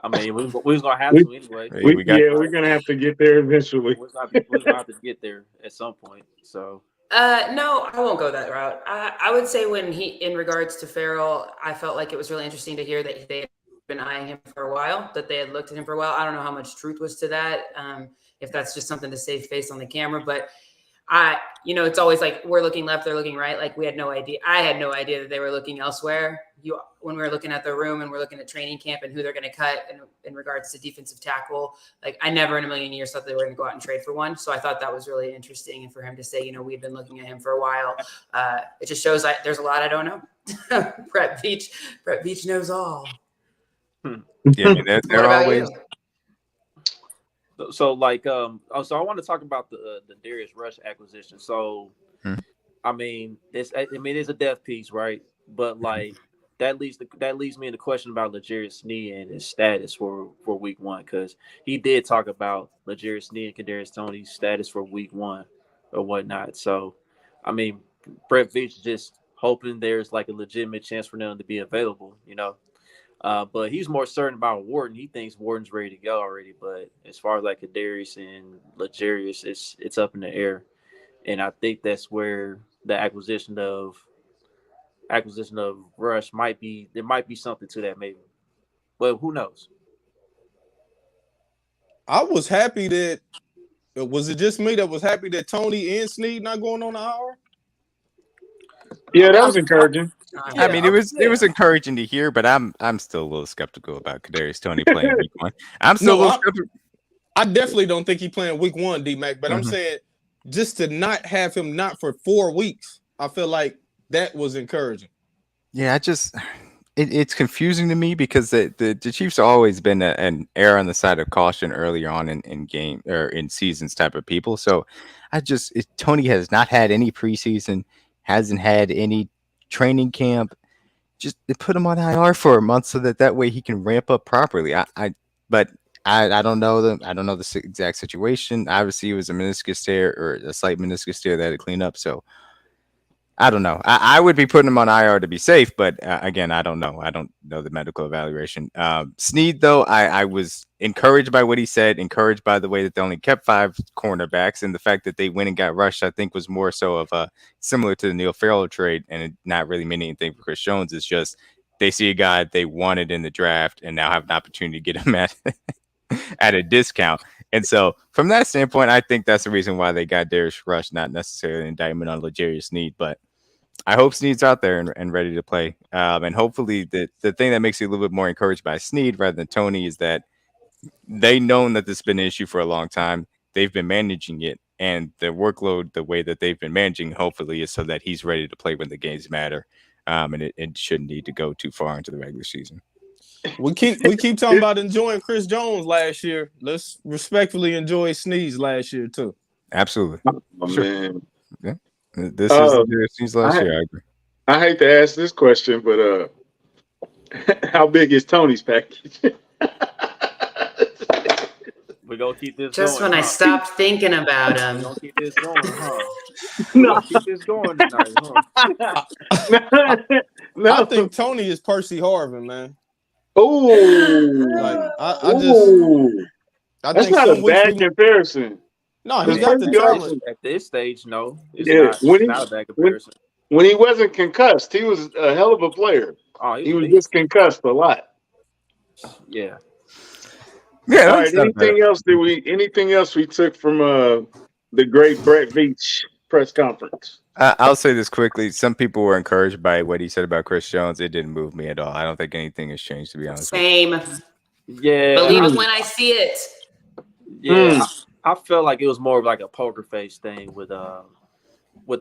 I mean, we was gonna have to anyway. Hey, we got- We're gonna have to get there eventually. We're gonna have to get there at some point. So No, I won't go that route. I would say when in regards to Farrell, I felt like it was really interesting to hear that they had been eyeing him for a while, that they had looked at him for a while. I don't know how much truth was to that, if that's just something to save face on the camera, but it's always like we're looking left, they're looking right. Like we had no idea. I had no idea that they were looking elsewhere. When we were looking at the room and we're looking at training camp and who they're going to cut in regards to defensive tackle, like I never in a million years thought they were going to go out and trade for one. So I thought that was really interesting. And for him to say, we've been looking at him for a while, it just shows there's a lot I don't know. Brett Veach knows all. yeah, I mean, What they're about always. you? so like so I want to talk about the Darius Rush acquisition. So I mean, it's a depth piece, right? But like that leads me in the question about L'Jarius Sneed and his status for week 1, because he did talk about L'Jarius Sneed and Kadarius Toney's status for week 1 or whatnot. So I mean, Brett Veach just hoping there's like a legitimate chance for them to be available, but he's more certain about Wharton. He thinks Wharton's ready to go already. But as far as like Kadarius and L'Jarius, it's up in the air. And I think that's where the acquisition of Rush might be. There might be something to that, maybe. But who knows? I was happy that was it just me that was happy that Tony and Snead not going on the hour? Yeah, that was encouraging. I mean, it was encouraging to hear, but I'm still a little skeptical about Kadarius Toney playing week 1. I'm still a little skeptical. I definitely don't think he playing week 1, D-Mac, but I'm saying just to not have him not for 4 weeks, I feel like that was encouraging. Yeah, it's confusing to me because the Chiefs have always been an err on the side of caution earlier on in game or in seasons type of people. So Tony has not had any preseason, hasn't had any training camp. Just they put him on IR for a month so that way he can ramp up properly. But I don't know the exact situation. Obviously, it was a meniscus tear or a slight meniscus tear that had to clean up. So I don't know. I would be putting him on IR to be safe, but again, I don't know. I don't know the medical evaluation. Snead, though, I was encouraged by what he said, encouraged by the way that they only kept 5 cornerbacks, and the fact that they went and got Rush, I think, was more so of similar to the Neil Farrell trade, and it not really meaning anything for Chris Jones. It's just they see a guy they wanted in the draft and now have an opportunity to get him at a discount. And so from that standpoint, I think that's the reason why they got Darius Rush, not necessarily an indictment on L'Jarius Sneed, but I hope Sneed's out there and ready to play. And hopefully the thing that makes you a little bit more encouraged by Sneed rather than Tony is that they known that this has been an issue for a long time. they've been managing it, and the workload, the way that they've been managing, hopefully, is so that he's ready to play when the games matter, and it shouldn't need to go too far into the regular season. We keep talking about enjoying Chris Jones last year. Let's respectfully enjoy Sneeze last year too. Absolutely. Oh, Sure. man. Yeah. This is the Sneeze last year. I agree. I hate to ask this question, but how big is Tony's package? We're gonna keep this Just going. when I stopped thinking about We're him. gonna keep this going, huh? We're gonna keep this going tonight, huh? No. I think Tony is Percy Harvin, man. Oh, Like I that's think not some a weeks bad comparison. no, he Because got the Percy Harvin- talent. At this stage, no, it's Yeah, not. when It's he- not a bad comparison. When he wasn't concussed, he was a hell of a player. Oh, He was just concussed a lot. yeah. Yeah. All right. Anything else we took from the great Brett Veach press conference? I'll say this quickly. Some people were encouraged by what he said about Chris Jones. It didn't move me at all. I don't think anything has changed, to be honest. Same. Yeah. Believe it when I see it. Yeah. I felt like it was more of like a poker face thing with the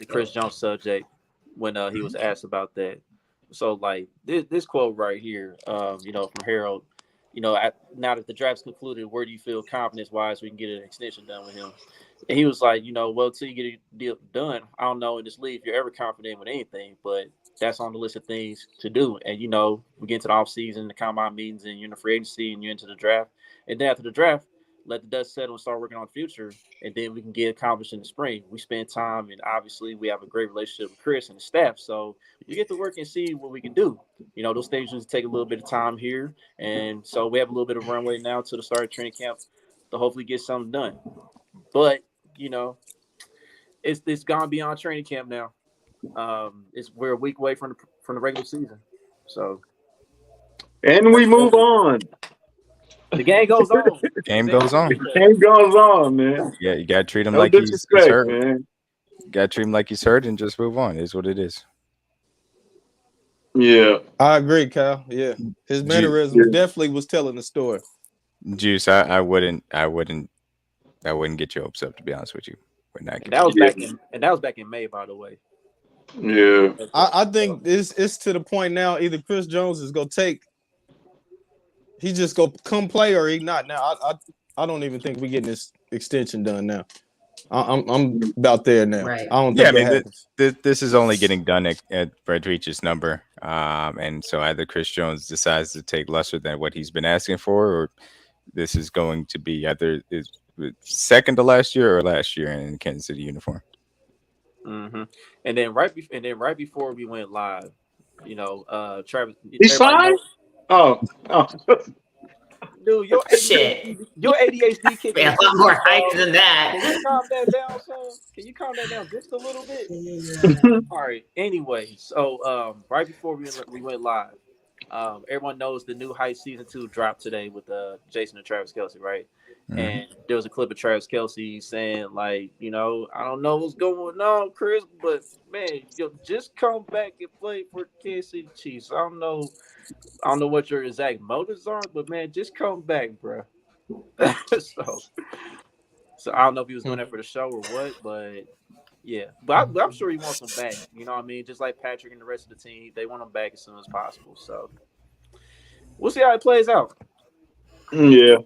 Chris Jones subject when he was asked about that. So like this quote right here, from Harold, now that the draft's concluded, where do you feel confidence wise we can get an extension done with him? And he was like, well, till you get a deal done, I don't know in this league if you're ever confident with anything, but that's on the list of things to do. And we get into the offseason, the combine meetings, and you're in the free agency and you're into the draft. And then after the draft, let the dust settle and start working on the future, and then we can get accomplished in the spring. We spend time, and obviously we have a great relationship with Chris and the staff, so we get to work and see what we can do. Those things just take a little bit of time here, and so we have a little bit of runway now to the start of training camp to hopefully get something done. But it's gone beyond training camp now. We're a week away from the regular season, so And we move on. the game goes on. Game goes on. The game goes on, man. Yeah, you gotta treat him No like he's disrespect, hurt. man. Gotta treat him like he's hurt and just move on. It is what it is. Yeah. I agree, Kyle. Yeah. His mannerisms definitely was telling the story. Juice, I wouldn't get your hopes up, to be honest with you. And that was back in May, by the way. Yeah. I think it's to the point now. Either Chris Jones is gonna he just go come play or he not. Now I don't even think we're getting this extension done now. I'm about there now. Right. I don't think that happens. This is only getting done at Brett Veach's number, and so either Chris Jones decides to take lesser than what he's been asking for, or this is going to be either second to last year or last year in the Kansas City uniform. Mm-hmm. And then right before we went live, Travis. He signed? Oh. Dude, your ADHD kicked a lot more hype than that. Can you calm that down, son? Can you calm that down just a little bit? All right. Anyway, so right before we went live, everyone knows the new Hype Season 2 dropped today with Jason and Travis Kelce, right? Mm-hmm. And there was a clip of Travis Kelce saying, like, I don't know what's going on, Chris, but man, just come back and play for Kansas City Chiefs. I don't know what your exact motives are, but man, just come back, bro. So I don't know if he was doing that for the show or what, but yeah. But I'm sure he wants him back. You know what I mean? Just like Patrick and the rest of the team, they want him back as soon as possible. So we'll see how it plays out. Yeah.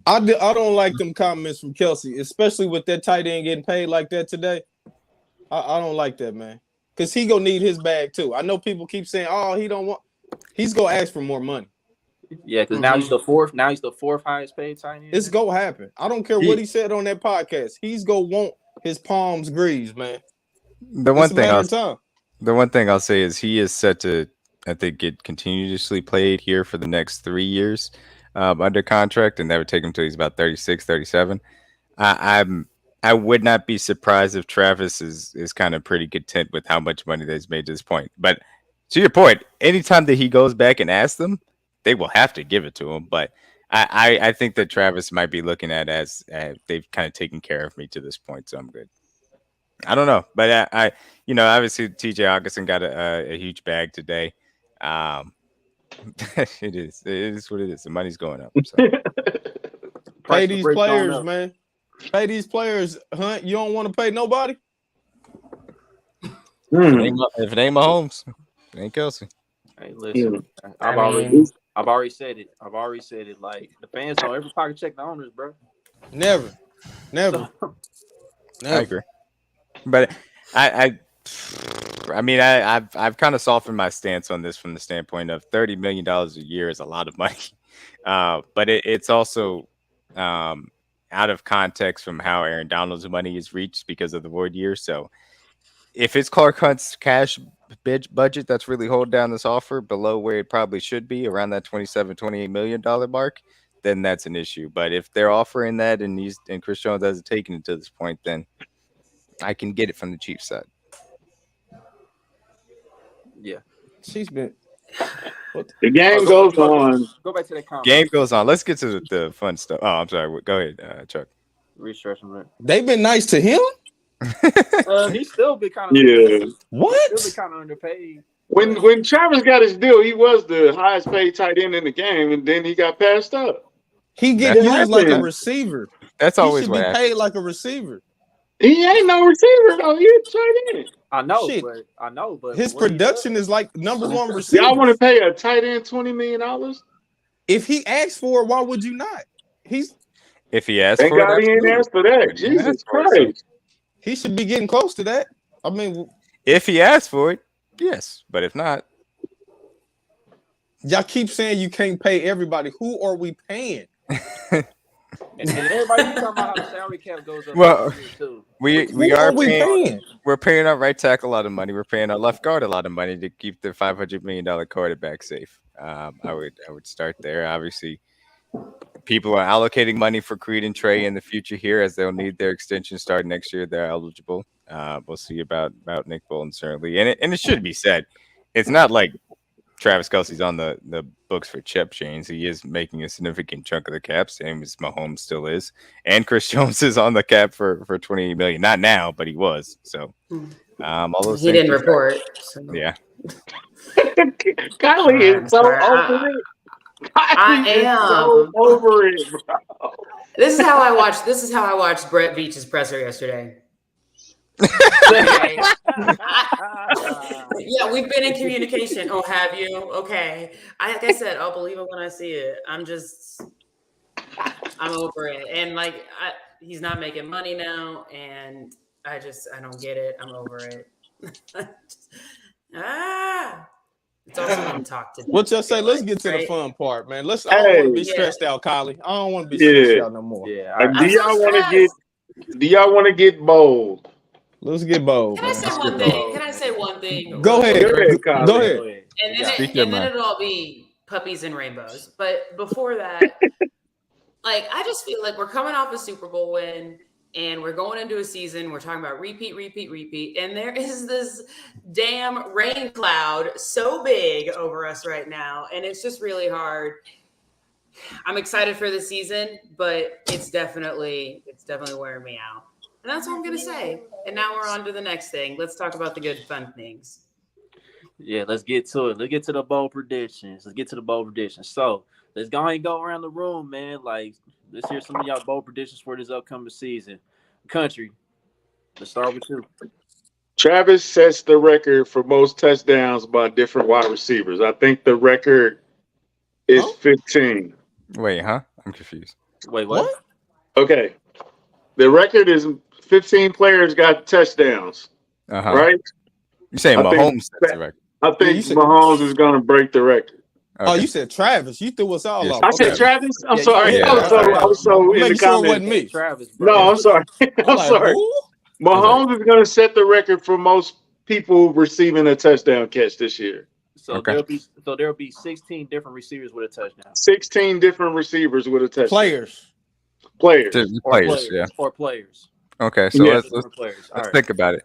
I don't like them comments from Kelce, especially with that tight end getting paid like that today. I don't like that, man. Because he gonna need his bag too. I know people keep saying, "Oh, he don't want." He's gonna ask for more money. Yeah, because now he's the fourth. Now he's the fourth highest paid tight end. It's gonna happen. I don't care what he said on that podcast. He's gonna want his palms greased, man. The one thing I'll say is he is set to, I think, get continuously played here for the next 3 years under contract, and that would take him till he's about 36, 37. I would not be surprised if Travis is kind of pretty content with how much money that he's made to this point. But to your point, anytime that he goes back and asks them, they will have to give it to him. But I think that Travis might be looking at as they've kind of taken care of me to this point, so I'm good. I don't know, but I obviously TJ Hawkinson got a huge bag today. It is what it is. The money's going up. So. Pay these players, man. Pay these players, Hunt. You don't want to pay nobody? If it ain't Mahomes, it ain't Kelsey. Hey, listen, I've already said it. Like the fans don't ever pocket check the owners, bro. Never. I agree, but I've kind of softened my stance on this from the standpoint of $30 million a year is a lot of money, but it's also out of context from how Aaron Donald's money is reached because of the void year. So if it's Clark Hunt's cash budget that's really holding down this offer below where it probably should be, around that $27-28 million mark, then that's an issue. But if they're offering that and Chris Jones hasn't taken it to this point, then I can get it from the Chiefs side. Yeah. She's been. The game goes on. Go back to that comment. Game goes on. Let's get to the fun stuff. Oh, I'm sorry. Go ahead, Chuck. Restretch him. They've been nice to him. He's still been kind of What? Still been kind of underpaid. When Travis got his deal, he was the highest paid tight end in the game, and then he got passed up. He get used like a receiver. That's always he should what be paid like a receiver. He ain't no receiver though. He a tight end. I know, Shit. but His production is like number one receiver. Y'all want to pay a tight end $20 million? If he asks for it, why would you not? If he asks Thank for God it, he ain't asked for that. Jesus Christ. He should be getting close to that. I mean, if he asks for it, yes. But if not, y'all keep saying you can't pay everybody. Who are we paying? And everybody talking about how the salary cap goes up. Well, too. we Who are are we paying? We're paying our right tackle a lot of money. We're paying our left guard a lot of money to keep the $500 million quarterback safe. I would start there. Obviously, people are allocating money for Creed and Trey in the future here, as they'll need their extension starting next year. They're eligible. We'll see about Nick Bolton certainly, and it should be said, it's not like Travis Kelce's on the books for chip chains. He is making a significant chunk of the cap, same as Mahomes still is, and Chris Jones is on the cap for $28 million. Not now, but he was. So, all those he didn't report. So. Yeah. Kylie is so over it. I am so over it, bro. This is how I watched Brett Veach's presser yesterday. Yeah, we've been in communication. Oh, have you? Okay. Like I said, I'll believe it when I see it. I'm over it. And like, he's not making money now, and I don't get it. I'm over it. It's also been talked to. What y'all say? Let's get to the fun part, man. I don't want to be stressed out, Kylie. I don't want to be stressed out no more. Yeah. Do y'all want to get bold? Let's get bold. Can I say one thing? Go ahead. Go ahead. And then it'll all be puppies and rainbows. But before that, like, I just feel like we're coming off a Super Bowl win, and we're going into a season. We're talking about repeat. And there is this damn rain cloud so big over us right now. And it's just really hard. I'm excited for the season, but it's definitely wearing me out. And that's what I'm going to say. And now we're on to the next thing. Let's talk about the good, fun things. Yeah, let's get to it. Let's get to the bold predictions. So let's go ahead and go around the room, man. Like, let's hear some of y'all bold predictions for this upcoming season. Country, let's start with you. Travis sets the record for most touchdowns by different wide receivers. I think the record is 15. Wait, huh? I'm confused. Wait, what? Okay. The record is 15 players got touchdowns, right? You're saying Mahomes sets the record. I think Mahomes is going to break the record. Okay. Oh, you said Travis. You threw us all off. I said Travis? I'm sorry. Yeah. I was so in the sure comments. it wasn't me. Travis, bro. No, I'm sorry. I'm sorry. Who? Mahomes is going to set the record for most people receiving a touchdown catch this year. So there'll be 16 different receivers with a touchdown. 16 different receivers with a touchdown. Players. Yeah. Or players. Okay, so let's right. think about it.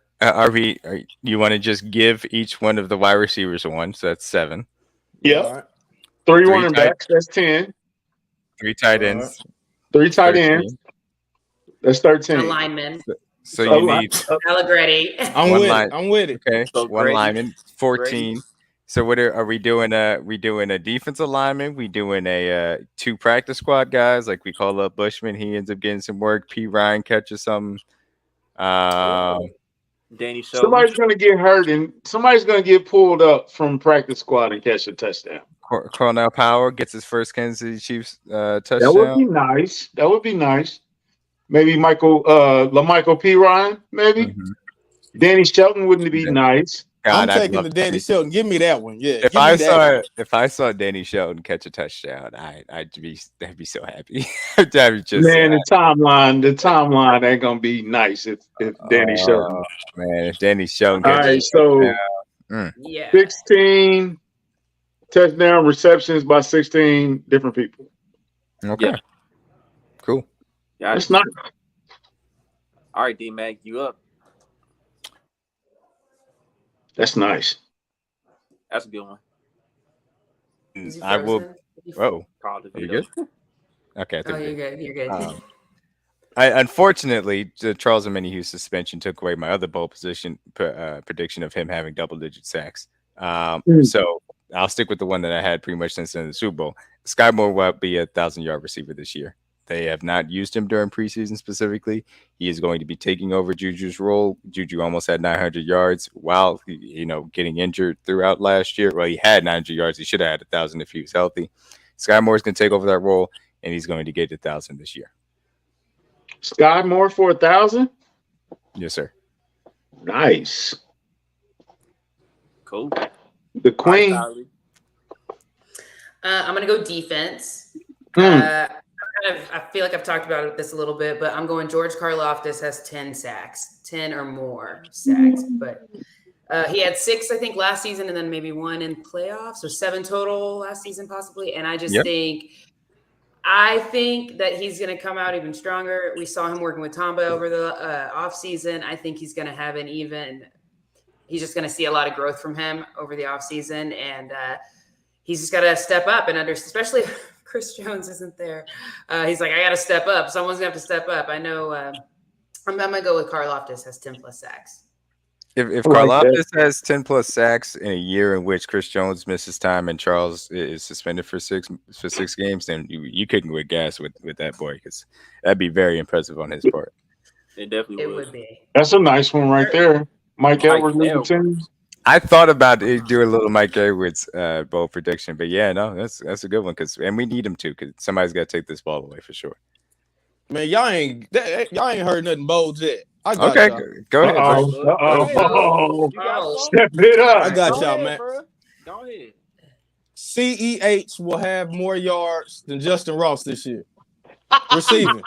You want to just give each one of the wide receivers one, so that's 7. Yeah. Right. 3 running backs, that's 10. 3 tight ends. 3 tight ends. That's 13. A lineman. So you need Allegretti. I'm with it. Okay, so 1 lineman, 14. So what are we doing? We doing a defensive lineman. We doing a 2 practice squad guys. Like we call up Bushman. He ends up getting some work. P. Ryan catches something. Danny Shelton. Somebody's going to get hurt, and somebody's going to get pulled up from practice squad and catch a touchdown. Cornell Power gets his first Kansas City Chiefs touchdown. That would be nice. That would be nice. Maybe LaMichael P. Ryan, maybe. Mm-hmm. Danny Shelton wouldn't be nice. I'm taking the Danny Shelton. Give me that one. Yeah. If I saw Danny Shelton catch a touchdown, I'd be so happy. The timeline ain't gonna be nice if Danny Shelton. Man, if Danny Shelton. All right, so 16 touchdown receptions by 16 different people. Okay. Yeah. Cool. Yeah, that's nice. All right, D-Mac, you up? That's nice. That's a good one. I will. Whoa. Are you good? Okay. You're good. You're good. Unfortunately, the Charles Omenihu's suspension took away my other bold prediction of him having double-digit sacks. So I'll stick with the one that I had pretty much since the Super Bowl. Sky Moore will be a 1,000-yard receiver this year. They have not used him during preseason specifically. He is going to be taking over Juju's role. Juju almost had 900 yards while getting injured throughout last year. Well, he had 900 yards. He should have had 1,000 if he was healthy. Sky Moore is going to take over that role, and he's going to get 1,000 this year. Sky Moore for 1,000? Yes, sir. Nice. Cool. The Queen. I'm going to go defense. I feel like I've talked about this a little bit, but I'm going George Karlaftis has 10 sacks, 10 or more sacks. But he had 6, I think, last season, and then maybe 1 in playoffs, or 7 total last season possibly. And I just think that he's going to come out even stronger. We saw him working with Tamba over the offseason. I think he's going to have he's just going to see a lot of growth from him over the offseason. And he's just got to step up and especially – Chris Jones isn't there. He's like, I got to step up. Someone's going to have to step up. I know I'm going to go with Karlaftis has 10 plus sacks. If Karlaftis has 10 plus sacks in a year in which Chris Jones misses time and Charles is suspended for 6 games, then you couldn't go gas with that boy, because that'd be very impressive on his part. It definitely would be. That's a nice one right there. Mike Edwards. I thought about doing a little Mike Edwards bold prediction, but yeah, no, that's a good one, and we need him to, because somebody's got to take this ball away for sure. Man, y'all ain't heard nothing bold yet. Okay, go ahead. Step it up. I got y'all, man. Go ahead. CEH will have more yards than Justin Ross this year. Receiving.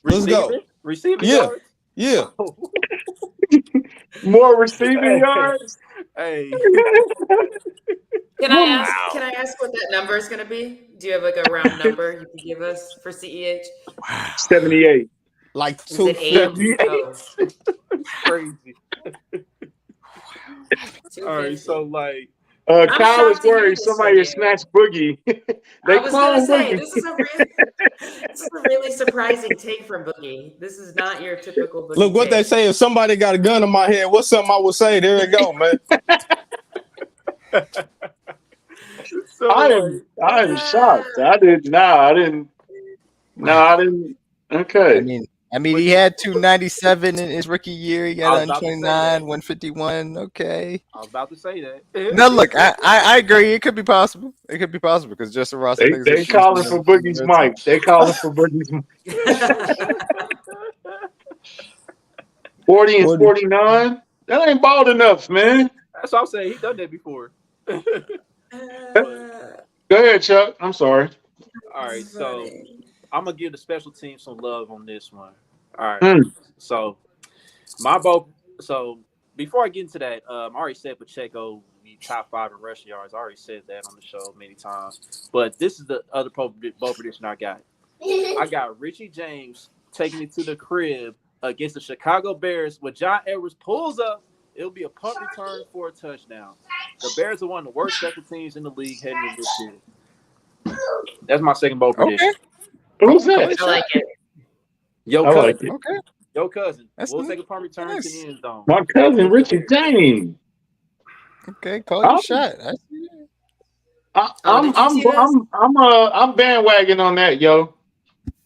Let's go. Receiving yards? Yeah. More receiving yards. Hey. Can I ask what that number is going to be? Do you have like a round number you can give us for CEH? 78. Like 278. Crazy. All right, so like Kyle is worried somebody has snatched Boogie. I was going to say, this is a really surprising take from Boogie. This is not your typical Boogie. Look, what they say, if somebody got a gun in my head, what's something I would say? There it go, man. So, I am shocked. I didn't. Okay. I mean, he had 297 in his rookie year. He got 129, 151. Okay. I was about to say that. No, look, I agree. It could be possible. It could be possible because Justin Ross. They calling for Boogie's mic. They calling for Boogie's mic. 40 and 49. That ain't bald enough, man. That's what I'm saying. He done that before. Go ahead, Chuck. I'm sorry. All right, so I'm gonna give the special team some love on this one. All right, so my vote. So before I get into that, I already said Pacheco be top 5 in rushing yards. I already said that on the show many times. But this is the other bold prediction I got. I got Richie James taking it to the crib against the Chicago Bears. When John Edwards pulls up, it'll be a punt return for a touchdown. The Bears are one of the worst special teams in the league heading into this year. That's my second bold prediction. Okay. Who's that? I like it. Yo, cousin. Like it. Okay. Yo, cousin. That's we'll nice. take a punt return to the end zone. My cousin Richie James. Okay, call your shot. I see it. I'm bandwagon on that, yo.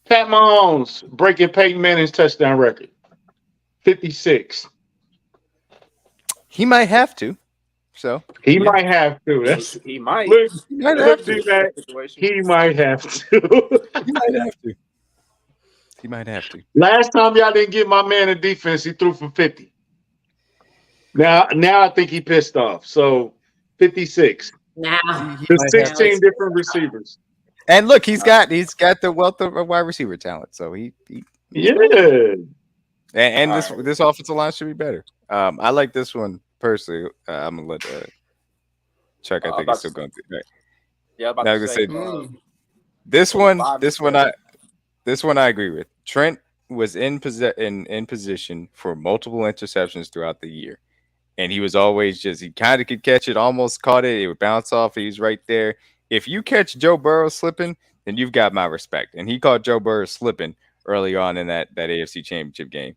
Pat Mahomes breaking Peyton Manning's touchdown record, 56. He might have to. So He yeah. might have to. That's He might. look, He might look, have to. D-Mac, Situation. he might have to. He might have to. He might have to. Last time y'all didn't give my man a defense, he threw for 50. Now I think he pissed off. So 56. Now, He There's might have to. 16 different receivers. And look, he's got the wealth of wide receiver talent. So he Yeah. and All this right. this offensive line should be better. I like this one personally. I'm gonna let Chuck. I think he's still going through. Right. Yeah, I'm Now about I'm to gonna say. say this one I agree with. Trent was in position for multiple interceptions throughout the year. And he was always he kind of could catch it, almost caught it. It would bounce off. He was right there. If you catch Joe Burrow slipping, then you've got my respect. And he caught Joe Burrow slipping early on in that AFC Championship game.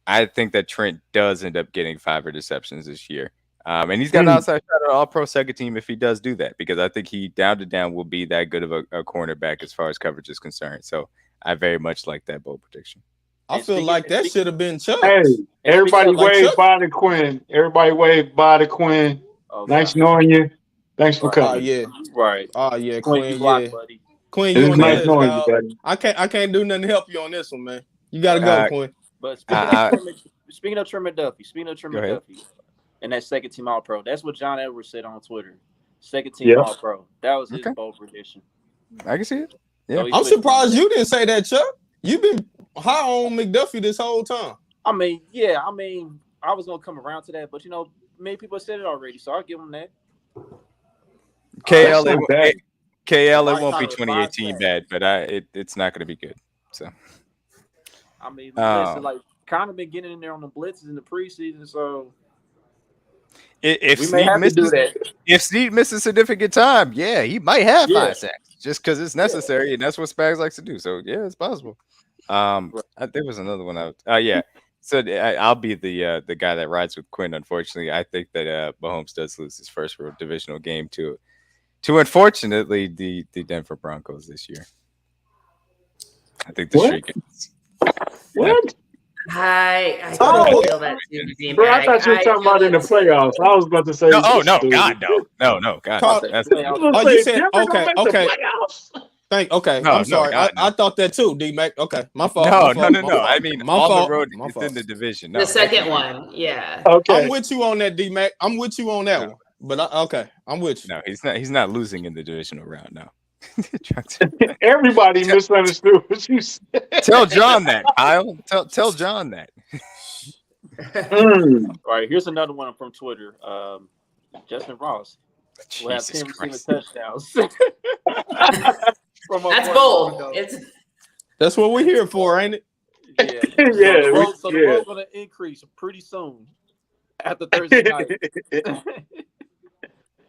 I think that Trent does end up getting 5 interceptions this year. And he's got an outside shot at all-pro second team if he does do that, because I think he down to down will be that good of a cornerback as far as coverage is concerned. So I very much like that bold prediction. I feel like that should have been Chuck. Hey, everybody like wave Chuck. bye to Quinn. Everybody wave bye to Quinn. Oh, Nice God. knowing you. Thanks for Right. Oh coming. yeah. Right. Oh yeah, Quinn, Quinn. you block, Yeah. buddy. Quinn, It you was on the nice list, knowing you, dog. buddy. I can't do nothing to help you on this one, man. You gotta go, Quinn. But I- speaking of Trent Go ahead. McDuffie, and that second team All Pro, that's what John Edwards said on Twitter. Second team Yeah. All Pro. That was his Okay. bold prediction. I can see it. Yeah. So he's I'm with- surprised you didn't say that, Chuck. You've been high on McDuffie this whole time. I mean, I was gonna come around to that, but many people said it already, so I'll give them that. KL, That's not bad. KL, it Mike won't be Tyler, 2018 5 bad, but it's not going to be good. So I mean, Oh. listen, kind of been getting in there on the blitzes in the preseason, so if we may Snead have to do misses, that. if Snead misses significant time, yeah, he might have Yeah. 5 sacks just because it's necessary, and that's what Spags likes to do. So yeah, it's possible. There was another one out. Yeah. So I'll be the guy that rides with Quinn. Unfortunately, I think that Mahomes does lose his first real divisional game to unfortunately the Denver Broncos this year. I think the What? streak ends. What? I Oh. feel that too, D-Mac. Bro, I thought you were talking about in the playoffs. I was about to say. No, oh no, stupid. God, no, God. Talk- That's I was gonna Oh, say, you said- Denver gonna okay, make the okay. playoffs. Okay, No, I'm no, sorry. God, I thought that too, D-Mac. Okay, my fault. no. my fault. I mean, my on fault. the road My within fault. the division. No, The second one, yeah. Okay. I'm with you on that, D-Mac. I'm with you on that No. one. But okay, I'm with you. No, he's not losing in the divisional round now. Everybody misunderstood what you said. Tell John that, Kyle. Tell John that. Mm. All right, here's another one from Twitter. Justin Ross will have Jesus 10 receiving Christ. touchdowns. From That's a bold. Broncos. It's That's what we're here for, ain't it? Yeah. Yeah, So the yeah. road's going to increase pretty soon after Thursday night.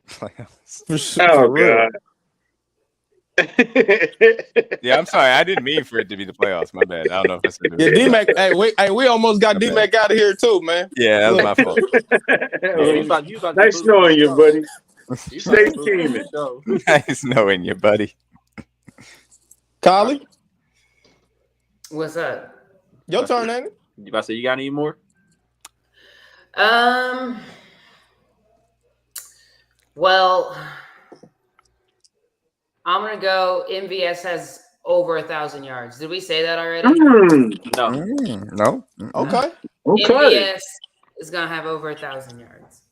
For sure. Oh for real. God. Yeah, I'm sorry. I didn't mean for it to be the playoffs. My bad. I don't know if that's Yeah, D-Mac. We almost got My bad. D-Mac out of here too, man. Yeah, that was my fault. You about to Nice lose knowing the you, show. buddy. You Stay about to lose the teaming. show. Nice knowing you, buddy. Kylie, what's up? your turn, ain't it? You about to say you got any more? Well, I'm gonna go. MVS has over 1,000 yards. Did we say that already? No. No. Okay. Okay. MVS is gonna have over 1,000 yards.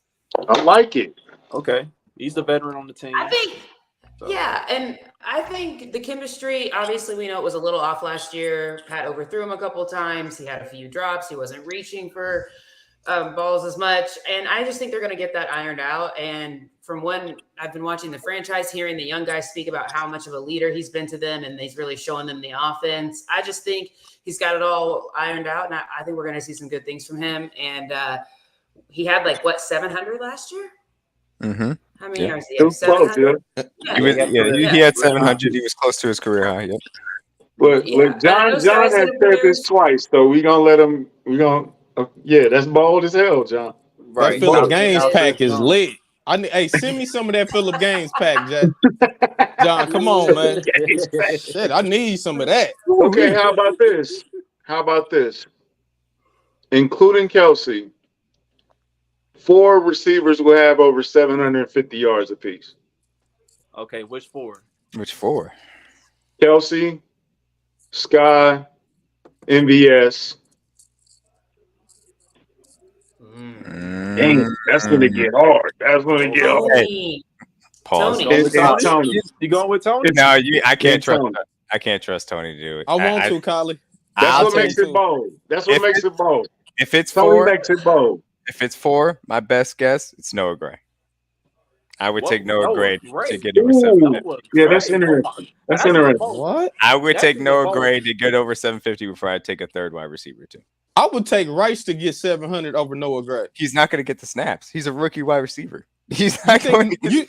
I like it. Okay. He's the veteran on the team. I think, So- yeah, and I think the chemistry. Obviously, we know it was a little off last year. Pat overthrew him a couple of times. He had a few drops. He wasn't reaching for balls as much, and I just think they're going to get that ironed out. And from when I've been watching the franchise, hearing the young guys speak about how much of a leader he's been to them, and he's really showing them the offense. I just think he's got it all ironed out, and I think we're going to see some good things from him. And he had 700 last year. Mm-hmm. How many Yeah. yards? Did It he have? was close, 700? yeah. He had 700. He was close to his career high. Yep. But Yeah, look, John those has guys said that this produce- twice, so we gonna let him. Yeah, that's bold as hell, John. That Philip Gaines pack is lit. Hey, send me some of that Phillip Gaines pack, Jack. John, come on, man. Shit, I need some of that. Okay, how about this? How about this? Including Kelsey, 4 receivers will have over 750 yards apiece. Okay, which 4? Which 4? Kelsey, Sky, MVS. Dang, that's gonna get hard. That's gonna get hard. Tony. Pause. Tony. And Tony. You going with Tony? No, I can't And trust. Tony. I can't trust Tony to do it. I want to, Kylie. That's I'll what take makes it bold. That's what If makes it bold. If it's Tony 4, makes it bold. if it's 4, my best guess, it's Noah Gray. I would take Noah Gray to get over Ooh. 750. Yeah, that's interesting. That's interesting. What? I would That's take even Noah bold. Gray to get over 750 before I take a third wide receiver too. I would take Rice to get 700 over Noah Gray. He's not going to get the snaps. He's a rookie wide receiver. He's not going to get.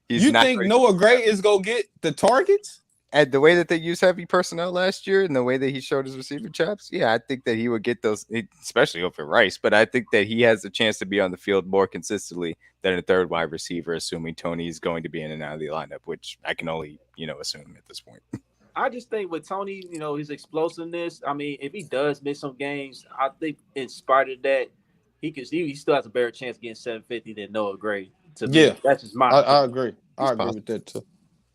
You not think going Noah Gray is going to get the targets? at the way that they used heavy personnel last year and the way that he showed his receiver chops, yeah, I think that he would get those, especially over Rice. But I think that he has a chance to be on the field more consistently than a third wide receiver, assuming Tony is going to be in and out of the lineup, which I can only, assume at this point. I just think with Tony, his explosiveness. I mean, if he does miss some games, I think in spite of that, he still has a better chance of getting 750 than Noah Gray. To me. Yeah, That's just my. I agree. I He's agree possible. with that too.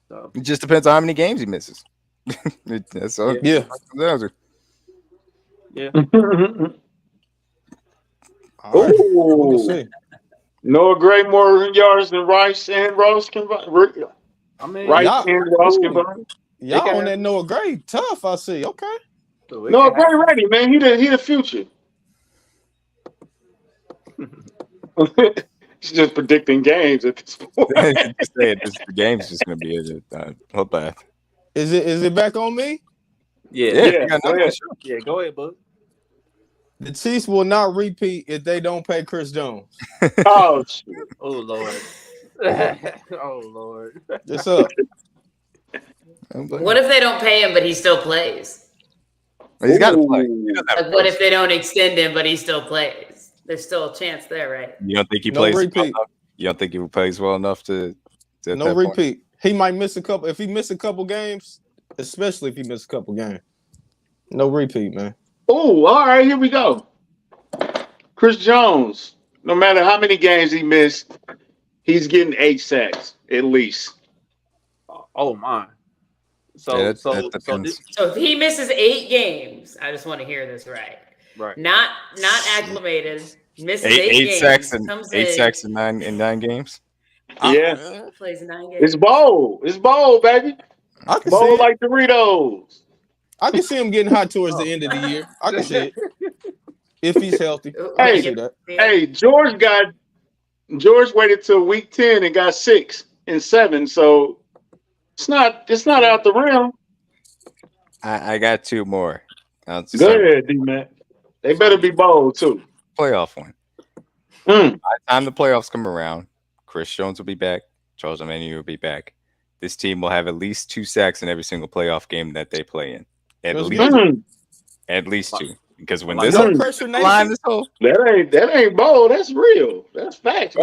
So, It just depends on how many games he misses. That's all. Yeah. yeah. All right. We can Ooh. see. Noah Gray more yards than Rice and Ross combined. I mean, Rice y'all- and Ross ooh. combined. Y'all on that Noah Gray tough, I see. Okay. so it Noah can happen. Gray ready, man. He the future. He's just predicting games at this point. Just say it, the game's just going to be a bloodbath. Is it back on me? Yeah, Yeah, yeah, you got go nothing, ahead. sure. Go ahead, bud. The Chiefs will not repeat if they don't pay Chris Jones. Oh, shit. Oh Lord. Oh Lord. It's up. What if they don't pay him, but he still plays? He's got to play. Ooh. He doesn't have Like, to what play. if they don't extend him, but he still plays? There's still a chance there, right? You don't think he No plays? repeat. Well enough? You don't think he plays well enough to at No that point? repeat. He might miss a couple. If he miss a couple games, especially if he miss a couple games, no repeat, man. Oh, all right, here we go. Chris Jones, no matter how many games he missed, he's getting 8 sacks at least. Oh my. So Yeah, that so depends. So if he misses 8 games, I just want to hear this right. right. Not acclimated. Misses Eight games. sacks and comes 8 in, sacks in nine games. Yeah, plays 9 games. it's bold. It's bold, baby. I can see Bold it. like Doritos. I can see him getting hot towards the end of the year. I can see it if he's healthy. I can see that. Hey, George waited till week 10 and got 6 and 7, so it's not out the realm. I got 2 more. Go ahead, D-Mac. They better be bold too. Playoff one. Mm. By the time the playoffs come around, Chris Jones will be back. Charles Omenihu will be back. This team will have at least 2 sacks in every single playoff game that they play in. At That's least, good. at least 2. Because when Like this No pressure, line Nathan. is whole, That ain't bold. That's real. That's facts.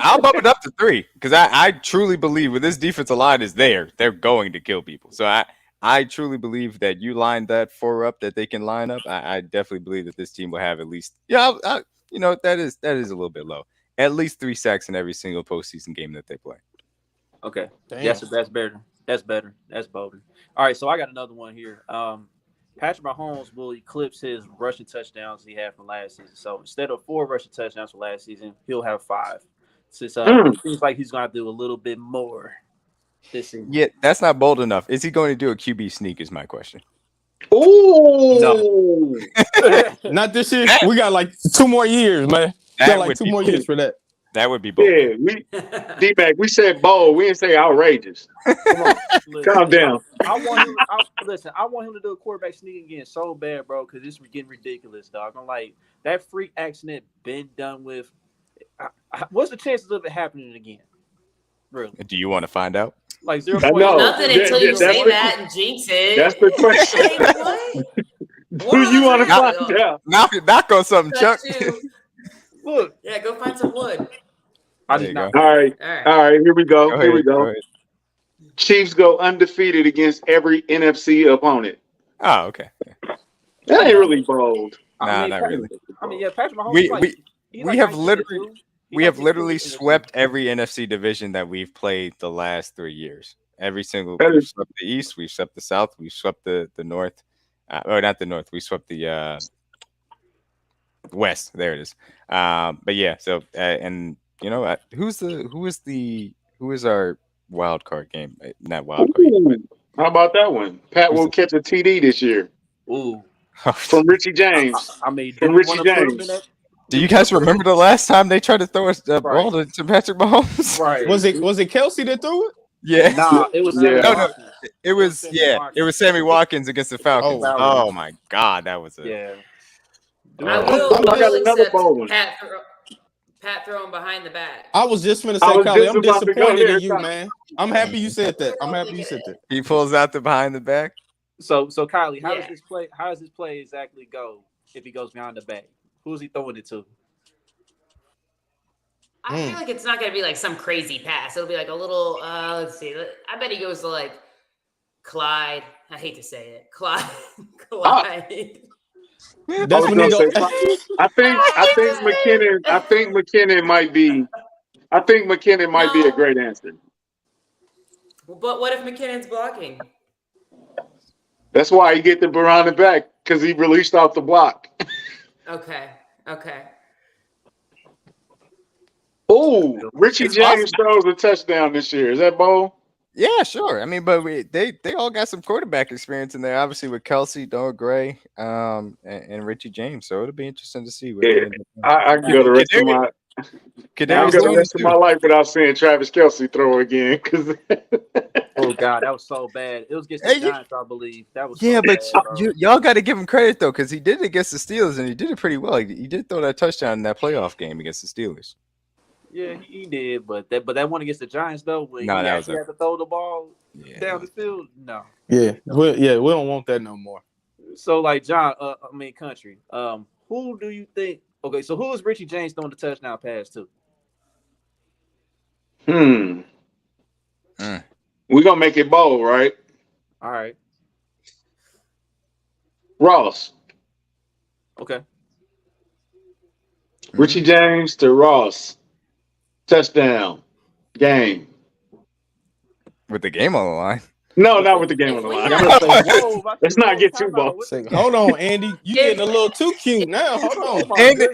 I'll bump it up to 3 because I truly believe when this defensive line is there, they're going to kill people. So I truly believe that you line that 4 up that they can line up. I definitely believe that this team will have at least that is a little bit low. At least 3 sacks in every single postseason game that they play. Okay. Damn. Yes, that's better. That's better. That's bolder. All right, so I got another one here. Patrick Mahomes will eclipse his rushing touchdowns he had from last season. So instead of 4 rushing touchdowns from last season, he'll have 5. Since it seems like he's going to do a little bit more this season. Yeah, that's not bold enough. Is he going to do a QB sneak? Is my question. Ooh. Not this year. We got like 2 more years, man. We got like 2 more years for that. That would be bold. Yeah, D-Mac, we said bold. We didn't say outrageous. Come on. Listen, Calm down. I want him to do a quarterback sneak again so bad, bro, because it's getting ridiculous, dog. I'm like, that freak accident been done with. What's the chances of it happening again? Really? Do you want to find out? Like 0. I know. Nothing until you That's say the- that and jinx it. That's the question. Like, what? Who you want to Not- find out? Knock on something, Chuck. Got you. Look, Yeah, go find some wood. I There just you not. go. All right. All right. All right. Here we go. Go Here we ahead. Go go. ahead. Chiefs go undefeated against every NFC opponent. Oh, okay. That ain't really bold. Nah, not really. Yeah, Patrick Mahomes. We like, we have 19 literally too. we have literally NFC. swept every NFC division that we've played the last 3 years. Every single That we've is- swept the East, we've swept the South, we've swept the North, or not the North. We swept the West. There it is. But yeah. So and you know who is our wild card game? Not wild card. Ooh, how about that one? Pat Who's will the- catch a TD this year Ooh. from Richie James. I mean, do From we Richie want to put him in James. that? Do you guys remember the last time they tried to throw a ball Right. to Patrick Mahomes? Right. Was it Kelsey that threw it? Yeah. Nah, it was Yeah. Sammy No, Watkins. It was Sammy it was Sammy Watkins against the Falcons. Oh. Oh my God, that was a Yeah. I Oh. will, I got another accept bold one. Pat throwing behind the back. I was just finna I say, was Kylie, just I'm about to go disappointed there, in you, Tom. man. I'm happy you said that. I'm happy you said that. He pulls out the behind the back. So Kylie, how Yeah. does this play? How does this play exactly go if he goes behind the back? Who's he throwing it to? I feel like it's not going to be like some crazy pass. It'll be like a little, let's see. I bet he goes to like Clyde. I hate to say it. Clyde. That's I was when gonna he say, go. I think McKinnon might be a great answer. But what if McKinnon's blocking? That's why he get the behind the back because he released off the block. Okay. Oh, Richie It's James throws a touchdown this year. Is that bold? Yeah, sure. I mean, but they all got some quarterback experience in there, obviously with Kelsey, Noah Gray, and Richie James. So it'll be interesting to see what they end up doing. I can go the rest of my life without seeing Travis Kelsey throw again. Because Oh God, that was so bad. It was against the Giants, I believe. That was yeah, so but bad, bro. y'all got to give him credit though, because he did it against the Steelers and he did it pretty well. He did throw that touchdown in that playoff game against the Steelers. Yeah, he did, but that one against the Giants though, when No, he that actually was had to throw the ball Yeah, down the field, no. Yeah, we don't want that no more. So like John, Country. Who do you think? Okay, so who is Richie James throwing the touchdown pass to? We're gonna make it bold, right? All right. Ross. Okay. Richie James to Ross. Touchdown. Game. with the game on the line. No, not with the game on the line. Let's not get too bold. Hold on, Andy. You getting a little too cute now. Hold on. Andy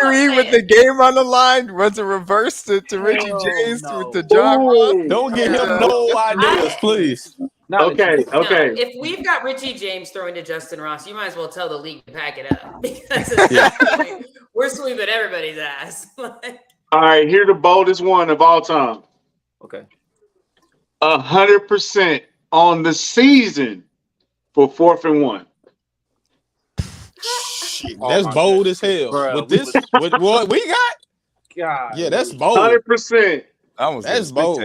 Reid with the game on the line runs a reverse to Richie James with the John Ross. Don't give him no ideas, please. Okay. If we've got Richie James throwing to Justin Ross, you might as well tell the league to pack it up because at that point, we're sweeping everybody's ass. All right, here's the boldest one of all time. Okay. 100% on the season for 4th and 1. That's bold as hell. Bruh, with what we got? God. Yeah, that's bold. 100%. That's bold.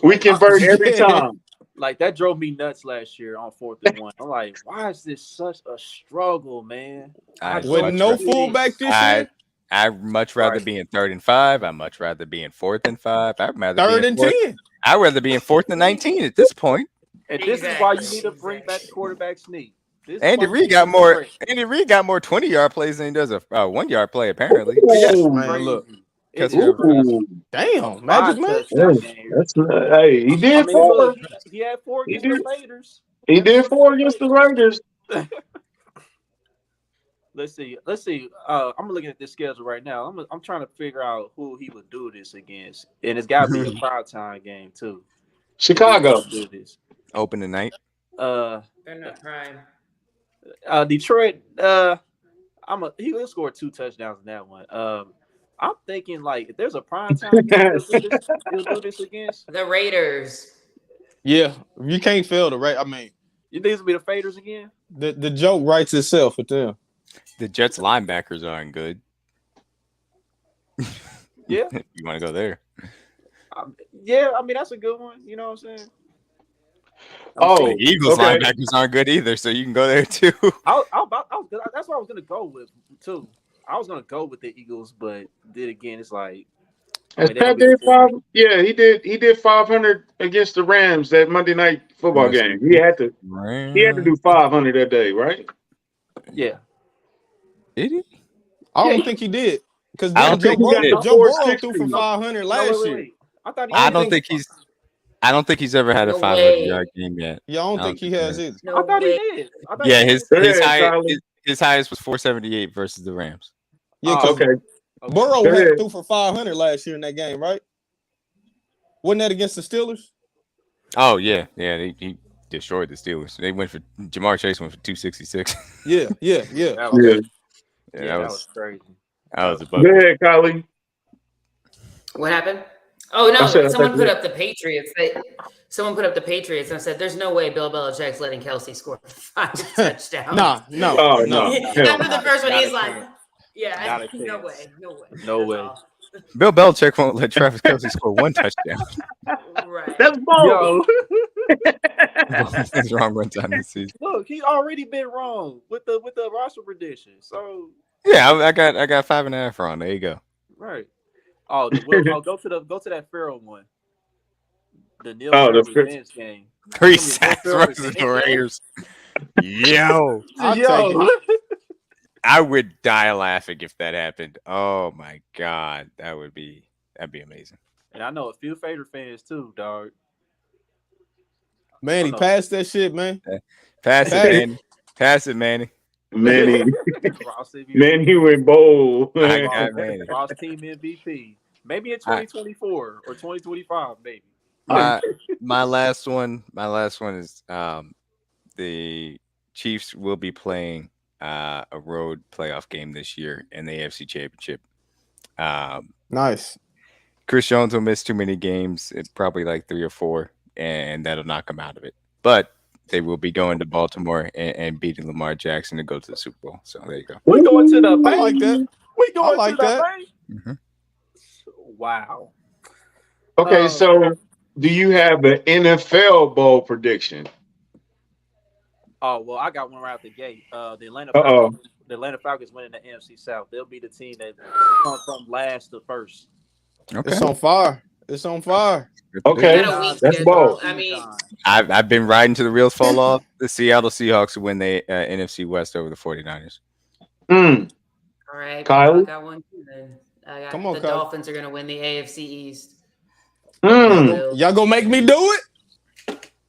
We convert every time. Like that drove me nuts last year on 4th and 1. I'm like, why is this such a struggle, man? With no fullback this year. I'd much rather be in 3rd and 5. I'd much rather be in 4th and 5. I'd rather 3rd and 10. I'd rather be in 4th and 19 at this point. And this is why you need to bring back the quarterback sneak. Andy Reid got more 20-yard plays than he does a 1-yard play, apparently. Oh, man, look. Damn, Magic Man. Hey, he did 4. He had 4 against the Raiders. He did 4 against the Raiders. Let's see. I'm looking at this schedule right now. I'm trying to figure out who he would do this against, and it's got to be a primetime game too. Chicago do this. Open tonight. They're not prime. Detroit. He'll score 2 touchdowns in that one. I'm thinking like if there's a primetime game, he'll do this against the Raiders. Yeah, you can't fail the right. I mean, you think it'll be the Faders again? The joke writes itself with them. The Jets linebackers aren't good. Yeah. You want to go there? Yeah, I mean that's a good one. You know what I'm saying? The Eagles linebackers aren't good either, so you can go there too. that's what I was gonna go with too. I was gonna go with the Eagles, but then again, it's like Has mean, they're gonna Pat be did sitting 5? there. Yeah, he did. He did 500 against the Rams that Monday night football Against game. He had to do 500 that day, right? Yeah. Did he? I Yeah, don't think he did. Because I then don't Joe think he Burrow, did. Joe Burrow threw for No, 500 No, last wait, year. wait. I thought he I I did. don't don't think. think I don't think he's ever had a No 500-yard way. game yet. Yeah, I don't I think don't he think he has has. either. No I thought he way. did. I thought Yeah, he his did. Go his ahead, highest Kylie. his highest was 478 versus the Rams. Yeah, because Okay. Burrow Go ahead. threw for 500 last year in that game, right? Wasn't that against the Steelers? Oh yeah, he destroyed the Steelers. They went for Jamar Chase went for 266. Yeah. That was, Yeah. that was crazy. That was a Go buck. ahead, Kylie. What happened? Oh I said, no! I Someone thought put you- up the Patriots. Someone put up the Patriots and said, "There's no way Bill Belichick's letting Kelsey score 5 touchdowns." No. Oh, no. After the first one, Not he's a like, chance. "Yeah, Not a no chance. way, no way, No That's way. all. Bill Belichick won't let Travis Kelce score one touchdown. Right. That's bold. Yo, He's wrong one time this season. look, he's already been wrong with the roster prediction. So Yeah, I got 5.5 wrong. There you go. right. Oh, go to that Farrell one. The Neil Oh, Farrell the fir- revenge game. 3 Neil sacks Farrell versus the revenge game. Raiders. Yo, I'll Yo. take it. I would die laughing if that happened. Oh my god, that'd be amazing. And I know a few Fader fans too, dog. Man, he passed that shit, man. Pass it, Pass it. Manny. Pass it, Manny. Manny, Ross MVP. Manny went bold. I got Manny. Ross team MVP. Maybe in 2024 or 2025, maybe. My last one is the Chiefs will be playing a road playoff game this year in the AFC Championship. Nice. Chris Jones will miss too many games. It's probably like 3 or 4, and that'll knock him out of it. But they will be going to Baltimore and beating Lamar Jackson to go to the Super Bowl. So there you go. We going to the I bank. like that. We going I like to the that. bank. Mm-hmm. Wow. Okay, so do you have an NFL bowl prediction? Oh well, I got one right out the gate. The Atlanta Falcons winning the NFC South. They'll be the team that comes from last to first. Okay. It's on fire. It's on fire. Okay, Got a weak that's schedule. bold. I mean, I've been riding to the wheels fall off. The Seattle Seahawks will win the NFC West over the 49ers. Mm. all right, Kylie? I got one too. Then Come on, the Kylie. Dolphins are going to win the AFC East. Mm. Y'all gonna make me do it?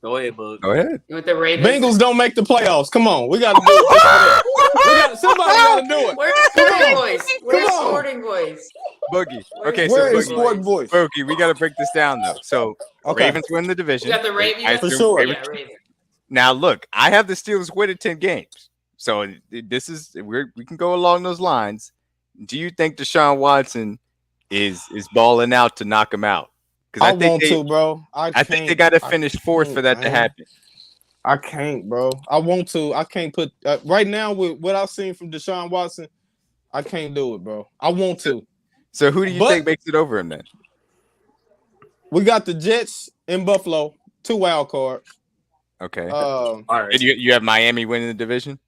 Go ahead, Bug. Go ahead. With the Ravens. Bengals don't make the playoffs. Come on, we gotta do it. Somebody gotta do it. Where's the sporting voice? Where's on. sporting voice? Boogie. Okay, Where so is Boogie, Sport Voice? Boogie, we got to break this down though. So Okay. Ravens win the division. You got the Ravens. I For assume sure. Ravens- Yeah, Ravens. Now look, I have the Steelers winning 10 games. So this is we can go along those lines. Do you think Deshaun Watson is balling out to knock him out? I want to, bro. I think they got to finish fourth for that to happen. I can't, bro. I want to. I can't put right now with what I've seen from Deshaun Watson. I can't do it, bro. I want to. So who do you think makes it over him then? We got the Jets in Buffalo, 2 wild cards. Okay. All right. And you have Miami winning the division?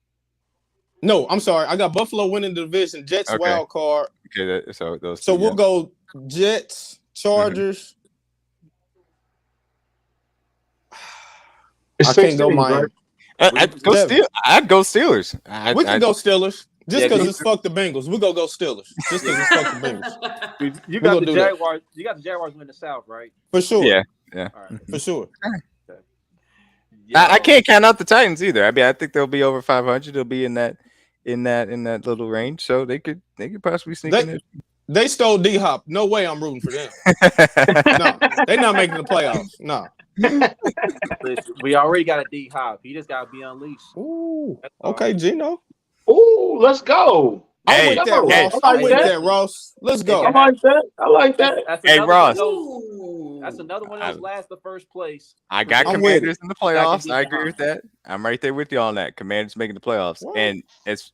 No, I'm sorry. I got Buffalo winning the division, Jets Okay. wild card. Okay, so those. So two, we'll go Jets, Chargers. It's I can't 16, go Miami. right? I'd go Steelers. We can go Steelers. Just Yeah, because me it's fuck the Bengals. We're gonna go Steelers. Just because it's fuck the Bengals. You We got gonna the do that. Jaguars. You got the Jaguars winning the South, right? For sure. Yeah. All right. For sure. I can't count out the Titans either. I mean, I think they'll be over 500. They'll be in that little range, so they could possibly sneak in there. They stole D-Hop. No way I'm rooting for them. No, they're not making the playoffs. No. Listen, we already got a D Hop. He just got to be unleashed. Ooh. Okay, Gino. Ooh, let's go. Hey, I'm with that, hey, Ross. I'm with that, Ross. Let's go. I like that. I like that. That's Hey, another Ross. one of those- That's another one of those last to first place. I got I'm with Commanders in the playoffs. Second I agree with that. I'm right there with you on that. Commanders making the playoffs, What? and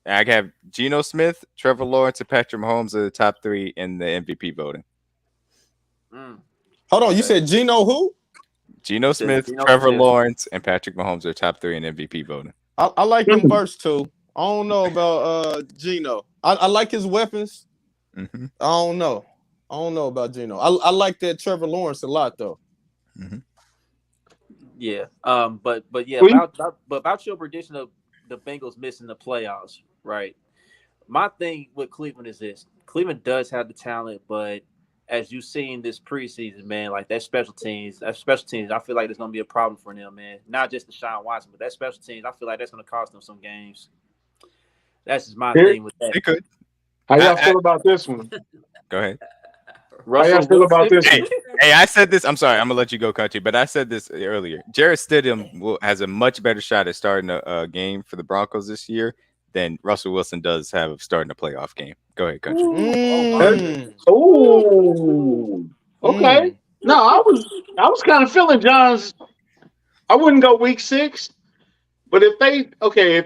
I have Geno Smith, Trevor Lawrence, and Patrick Mahomes are the top 3 in the MVP voting. Mm. Hold on. You said Gino who? Geno said Smith, Geno Trevor Smith. Lawrence, and Patrick Mahomes are top 3 in MVP voting. I like them first 2. I don't know about Gino. I like his weapons. Mm-hmm. I don't know. I don't know about Geno. I like that Trevor Lawrence a lot though. Mm-hmm. Yeah. But yeah, We- about your prediction of the Bengals missing the playoffs, right? My thing with Cleveland is this: Cleveland does have the talent, but as you've seen this preseason, man, like that special teams, I feel like there's gonna be a problem for them, man. Not just Deshaun Watson, but that special teams, I feel like that's gonna cost them some games. That's just my Here- thing with that. It could. How y'all I- feel about this one? Go ahead. How y'all feel about this one? Hey, I said this. I'm sorry. I'm gonna let you go, country. But I said this earlier. Jared Stidham has a much better shot at starting a game for the Broncos this year than Russell Wilson does have of starting a playoff game. Go ahead, country. Oh, okay. No, I was kind of feeling John's. I wouldn't go week 6, but if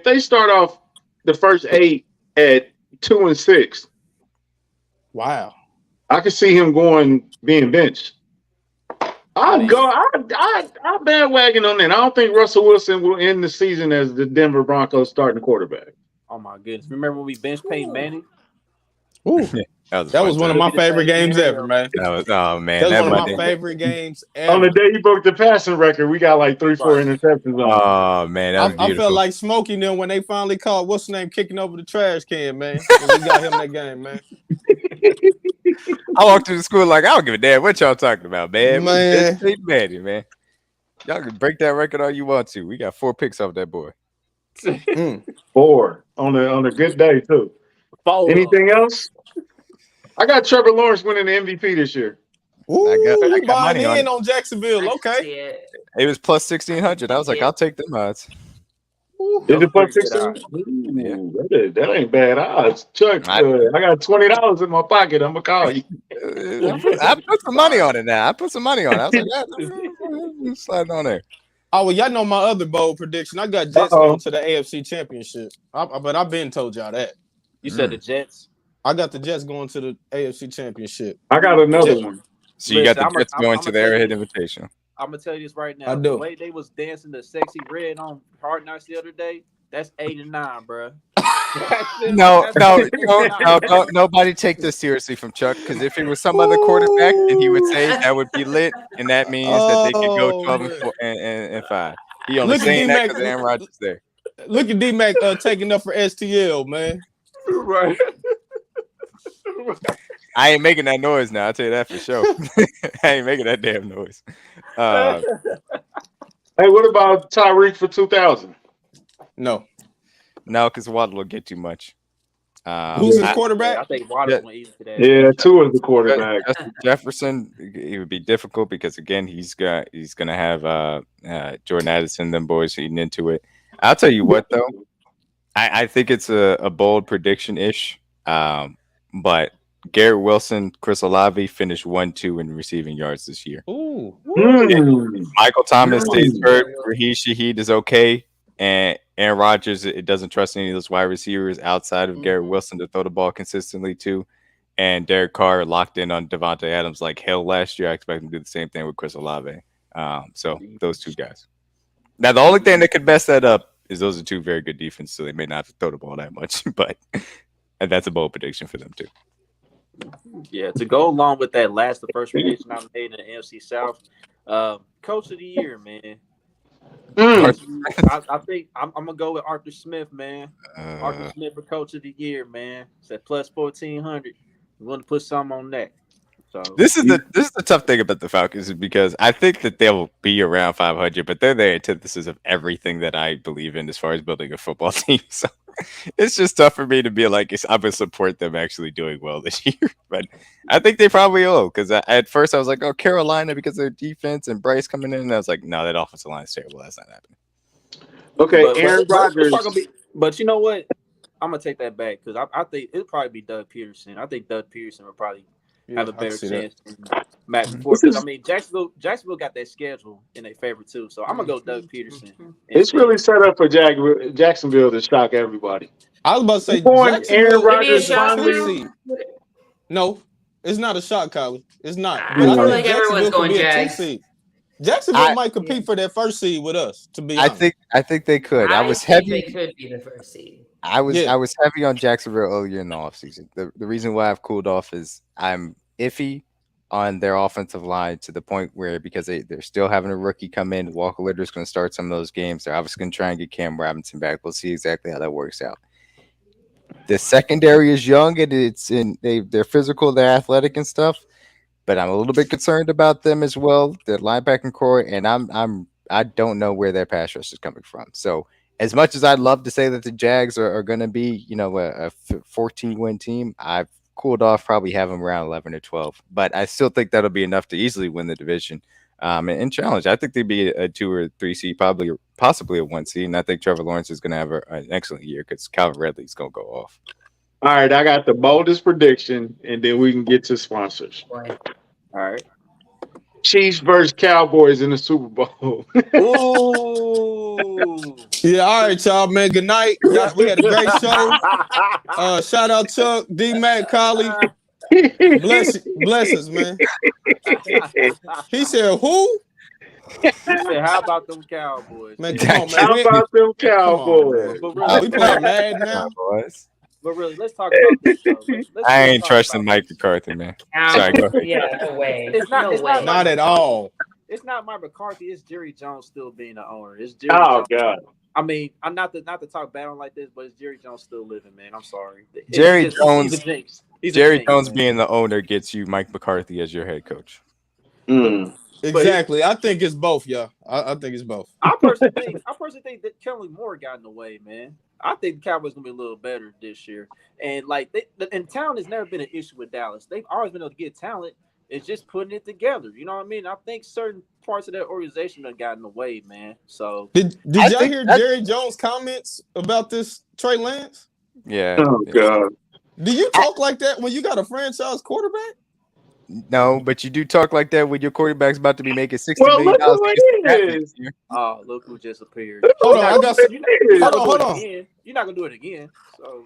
they start off the first 8 at 2-6, Wow. I could see him being benched. I bandwagon on that. I don't think Russell Wilson will end the season as the Denver Broncos starting quarterback. Oh my goodness! Remember when we benched Peyton Manning? Ooh. That was one of my favorite games ever, man. That was man. That was one might of my be- favorite games On ever. the day he broke the passing record, we got like 3-4 interceptions on him. Oh man, that was I beautiful. felt like Smokey them when they finally called what's his name kicking over the trash can, man. And we got him that game, man. I walked through the school like I don't give a damn what y'all talking about, man. Man. It's Peyton Manning, man. Y'all can break that record all you want to. We got 4 picks off that boy. 4 on a good day too. Anything else? I got Trevor Lawrence winning the MVP this year. Ooh, I got buying money on in it. on Jacksonville. I can Okay. see it. It was plus 1,600. I was like, Yeah. I'll take them odds. Is it plus pretty 16? good Yeah. Ooh, that ain't bad odds. Chuck, I got $20 in my pocket. I'm gonna call you. I put some money on it now. I put some money on it. I was like, yeah, sliding on there. Oh, well, y'all know my other bold prediction. I got Jets going to the AFC Championship. But I've been told y'all that. You said the Jets. I got the Jets going to the AFC Championship. I got another one. So you got Listen, the Jets going to the Arrowhead Invitational. I'm gonna tell you this right now. I do. The way they was dancing the sexy red on Hard Knocks the other day, that's 8 and 9, bro. No, don't nobody take this seriously from Chuck, because if it was some other quarterback, then he would say that would be lit, and that means that they could go 12 and 5. He only Look at saying that D-Mac. because Aaron Rodgers there. Look at D-Mac taking up for STL, man. Right. I ain't making that noise now. I'll tell you that for sure. I ain't making that damn noise. Hey, what about Tyreek for 2,000? No. No, because Waddle will get too much. Who's his quarterback? I think Waddle's gonna eat today. Yeah, 2 is the quarterback. Justin Jefferson, it would be difficult because again he's gonna have Jordan Addison, them boys feeding into it. I'll tell you what though, I think it's a bold prediction ish, but Garrett Wilson, Chris Olave finished 1-2 in receiving yards this year. Ooh. Michael Thomas stays hurt. Raheem Shaheed is okay, and Aaron Rodgers it doesn't trust any of those wide receivers outside of Garrett Wilson to throw the ball consistently to. And Derek Carr locked in on Devontae Adams like hell last year. I expect him to do the same thing with Chris Olave. So those 2 guys. Now the only thing that could mess that up is those are 2 very good defenses, so they may not have to throw the ball that much. But and that's a bold prediction for them too. Yeah, to go along with that the first prediction I made in the NFC South, Coach of the Year, man. I think I'm gonna go with Arthur Smith, man. Arthur Smith for Coach of the Year, man. It's at plus 1,400. We want to put some on that. So This is the tough thing about the Falcons is because I think that they'll be around 500, but they're the antithesis of everything that I believe in as far as building a football team. So it's just tough for me to be like I'm gonna support them actually doing well this year. But I think they probably will because at first I was like, oh, Carolina because of their defense and Bryce coming in, and I was like, no, that offensive line is terrible. That's not happening. Okay, but Aaron Rodgers. But you know what? I'm gonna take that back because I think it'll probably be Doug Peterson. I think Doug Peterson will probably have a better chance than Matt before. Because I mean, Jacksonville got that schedule in their favor too. So I'm gonna go Doug Peterson. It's really set up for Jacksonville to shock everybody. I was about to say Aaron Rodgers finally. No, it's not a shot, Kylie. It's not. I feel like everyone's going Jags. Jacksonville might compete for that first seed with us. To be honest, I think they could. I was think heavy. They could be the first seed. I was heavy on Jacksonville earlier in the offseason. The reason why I've cooled off is I'm iffy on their offensive line to the point where because they're still having a rookie come in, Walker Litter's going to start some of those games. They're obviously going to try and get Cam Robinson back. We'll see exactly how that works out. The secondary is young and they're physical, they're athletic and stuff, but I'm a little bit concerned about them as well. Their linebacking core, and I don't know where their pass rush is coming from. So as much as I'd love to say that the Jags are going to be, a 14-win team, I've cooled off, probably have them around 11 or 12. But I still think that'll be enough to easily win the division and challenge. I think they'd be a 2 or 3 seed, possibly a 1 seed. And I think Trevor Lawrence is going to have an excellent year because Calvin Ridley's going to go off. All right, I got the boldest prediction, and then we can get to sponsors. Boy. All right. Chiefs versus Cowboys in the Super Bowl. Ooh. Yeah, all right, y'all, man. Good night. Yeah, we had a great show. Shout out Chuck, D-Mac, Collie. Bless us, man. He said, who? He said, how about them Cowboys? Man, come on, man. How about them Cowboys? But We really, playing mad now. but really, let's talk about this. Though. I ain't talk trusting about Mike this. McCarthy, man. Sorry, go ahead. Yeah, no way. It's not- no it's way. not Not at all. It's not Mike McCarthy. It's Jerry Jones still being the owner. It's Jerry Oh Jones. God! I mean, I'm not to talk bad on like this, but it's Jerry Jones still living, man. I'm sorry. Jerry Jones- He's a jinx. He's a Jerry jinx, Jones man. being the owner gets you Mike McCarthy as your head coach. Mm. Exactly. I think it's both, y'all. I think it's both. I personally think that Kelly Moore got in the way, man. I think the Cowboys gonna be a little better this year, and like and talent has never been an issue with Dallas. They've always been able to get talent. It's just putting it together. You know what I mean? I think certain parts of that organization have gotten in the way, man. So Did y'all hear Jerry Jones' comments about this Trey Lance? Yeah. Oh God! Do you talk like that when you got a franchise quarterback? No, but you do talk like that when your quarterback's about to be making $60 Well, million look who it is. oh, look who just appeared. Hold on, I got some. Hold on. Again. You're not gonna do it again. So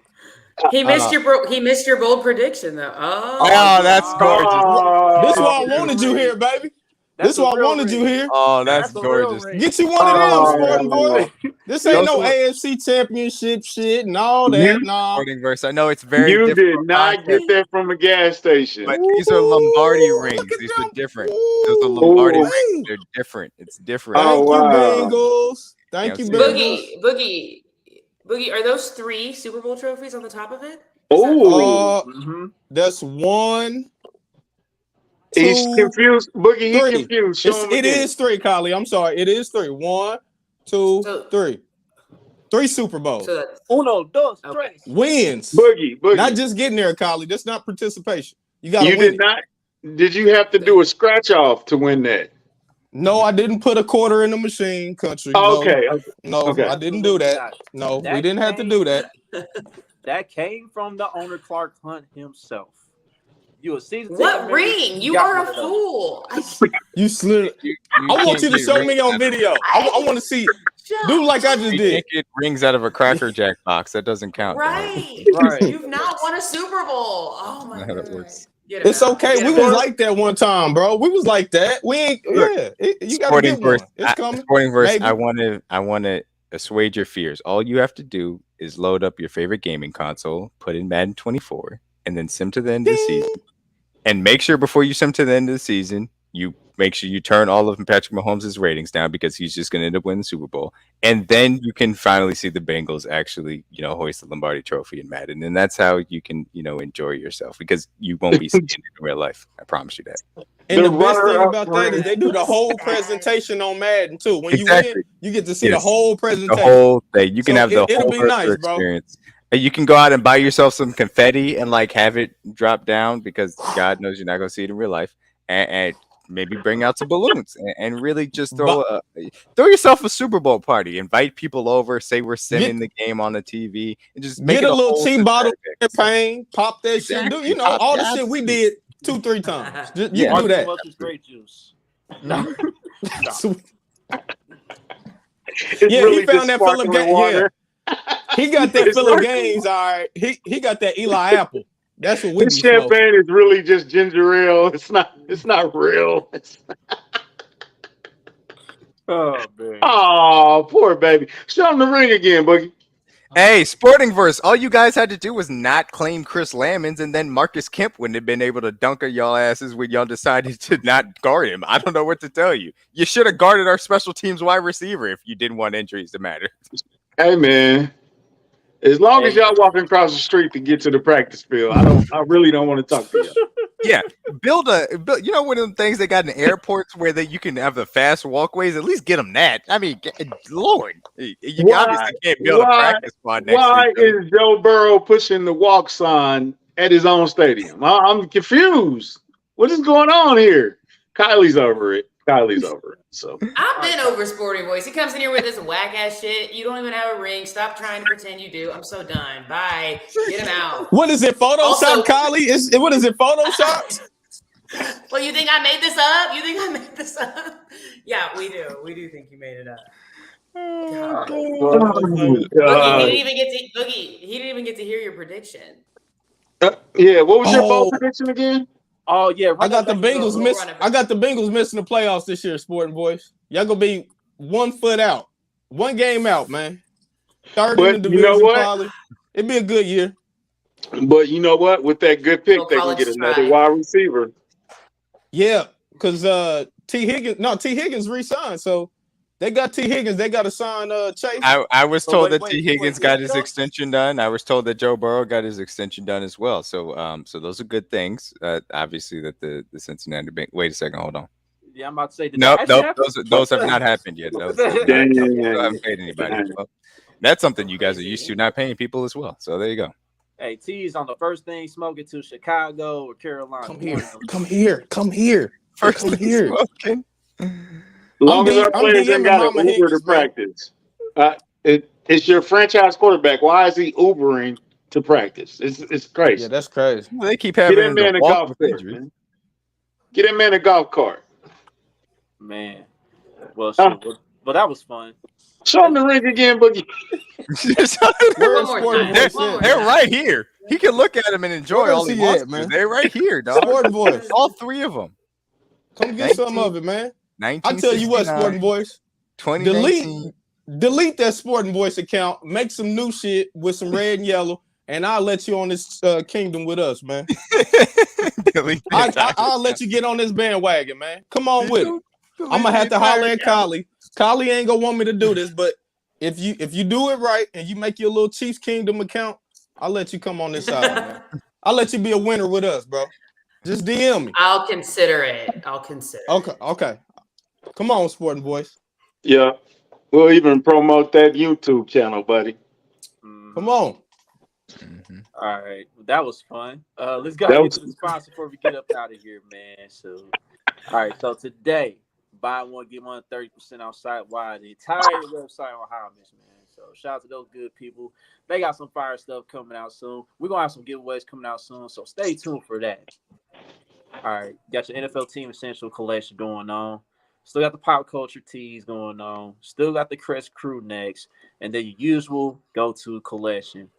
He missed your bold prediction though. Oh, that's gorgeous. This is why I wanted you here, baby. This is why I wanted you here. Oh, that's the real gorgeous. ring. Get you one of them, Oh. Sporting boy. This ain't no AFC Championship shit and all that. Nah. Sporting verse. I know it's very You different. did not get that from a gas station. But these are Lombardi Ooh, rings. look at These are them. different. Ooh, Those are Lombardi ring. rings. They're different. It's different. Oh, Thank wow. you, Bengals. Thank you, Yeah, Bengals. Boogie, are those 3 Super Bowl trophies on the top of it? Oh, That's 1. he's 2, confused. Boogie, he 3. confused. Show him It again. is 3, Collie. I'm sorry. It is 3. 1, 2, So- 3. 3 Super Bowls. So that's Uno, dos, Okay. tres. Wins. Boogie. Not just getting there, Collie. That's not participation. You got to You win. did not. Did you have to do a scratch off to win that? No, I didn't put a quarter in the machine, country. Okay. No, Okay. I didn't do that. No, we didn't have to do that. That came from the owner, Clark Hunt himself. You a season what ticket member, ring? You got are a one of those. fool. You slid. I want you to show me on video. I want to see. Do like I just You did. can't get rings out of a Cracker Jack box. That doesn't count. Right. Right. You've not won a Super Bowl. Oh my That's how that God. works. Get him It's out. okay. Get We him was out. like that one time, bro. We was like that. We ain't. Yeah, you got to Sporting get one. verse. It's coming. Sporting verse. Maybe. I want to assuage your fears. All you have to do is load up your favorite gaming console, put in Madden 24, and then sim to the end of the season. And make sure before you sim to the end of the season, you make sure you turn all of Patrick Mahomes' ratings down because he's just going to end up winning the Super Bowl. And then you can finally see the Bengals actually, hoist the Lombardi Trophy in Madden. And that's how you can, enjoy yourself because you won't be seeing it in real life. I promise you that. And the best thing runner-up about that is they do the whole presentation on Madden too. When you Exactly. win, you get to see the Yes. whole presentation. The whole thing. You can So have the it'll whole be virtual nice, bro. experience. And you can go out and buy yourself some confetti and have it drop down because God knows you're not going to see it in real life. And maybe bring out some balloons and really just throw yourself a Super Bowl party. Invite people over. Say we're simming the game on the TV and just make Get it a little whole cheap bottle of experience. champagne, pop that Exactly. shit. Do Pop all the that. shit we did 2-3 times. You Yeah. can do that. Much is grape juice. No. It's Yeah, really he found just that Philip sparkling Gaines. water. Yeah, he got that It's Philip like- Gaines. All right, he got that Eli Apple. That's what we be This smoking. champagne is really just ginger ale. It's not real. Oh man. Oh, poor baby. Show him the ring again, Boogie. Hey, Sportingverse, all you guys had to do was not claim Chris Lamons, and then Marcus Kemp wouldn't have been able to dunk at y'all asses when y'all decided to not guard him. I don't know what to tell you. You should have guarded our special teams wide receiver if you didn't want injuries to matter. Hey man, as long as y'all walking across the street to get to the practice field, I really don't want to talk to y'all. Yeah, build you know, one of them things they got in airports where you can have the fast walkways. At least get them that. I mean, Lord, you obviously can't build a practice spot next Why to each other. is Joe Burrow pushing the walk sign at his own stadium? I'm confused. What is going on here? Kylie's over it. So I've been over Sporting Voice. He comes in here with this whack ass shit. You don't even have a ring. Stop trying to pretend you do. I'm so done. Bye. Get him out. What is it, Photoshop, Also- Kylie? What is it, Photoshop? Well, you think I made this up? Yeah, we do. We do think you made it up. God. Boogie, he didn't even get to hear your prediction. yeah, what was your bold prediction again? Oh yeah, I got the Bengals We'll run it back. I got the Bengals missing the playoffs this year, Sporting Boys. Y'all gonna be 1 foot out, 1 game out, man. Third in the division, you know what? probably. It'd be a good year. But you know what? With that good pick, Little they can college get another try. wide receiver. Yeah, because T. Higgins re-signed, so they got T. Higgins. They got to sign Chase. I was So told wait, that T. Higgins wait, got what his else? extension done. I was told that Joe Burrow got his extension done as well. So those are good things. Obviously, that the Cincinnati Bengals. Wait a second, hold on. Yeah, I'm about to say. Did Nope, that actually nope. happen? Those have not happened yet. Those still haven't paid anybody. Well, that's something you guys are used to, not paying people as well. So there you go. Hey, T's on the first thing smoking to Chicago or Carolina. Come here. First Come thing here. smoking. As long as our I'm players ain't DMing got Mama an Uber Higgins, to man. practice. It's your franchise quarterback. Why is he Ubering to practice? It's crazy. Yeah, that's crazy. They keep Get having that him to man a walk golf with cart, injuries. man. Get that man a golf cart. Man, well, shit. Well, that was fun. Show him the ring again, Boogie. Where's more Sporting time. Voice One more at? They're time. right here. He can look at him and enjoy Where all is he he wants at, to. man? They're right here, dog. Sporting Voice. All 3 of them. Come get some of it, man. I tell you what, Sporting Voice. 2019. Delete that Sporting Voice account. Make some new shit with some red and yellow, and I'll let you on this kingdom with us, man. I'll let you get on this bandwagon, man. Come on with it. I'm gonna have to holler at Kylie. Kylie ain't gonna want me to do this, but if you do it right and you make your little Chiefs Kingdom account, I'll let you come on this side, man. I'll let you be a winner with us, bro. Just DM me. I'll consider it. Okay. Come on, Sporting Voice. Yeah. We'll even promote that YouTube channel, buddy. Come on. All right, that was fun. Let's go That get was- to the sponsor before we get up out of here, man. So, all right, so today, buy one get one 30% off site wide the entire website on Howmans, man. So shout out to those good people. They got some fire stuff coming out soon. We're gonna have some giveaways coming out soon, so stay tuned for that. All right, got your NFL Team Essential collection going on. Still got the pop culture tees going on. Still got the Crest Crew next, and then your usual go-to collection.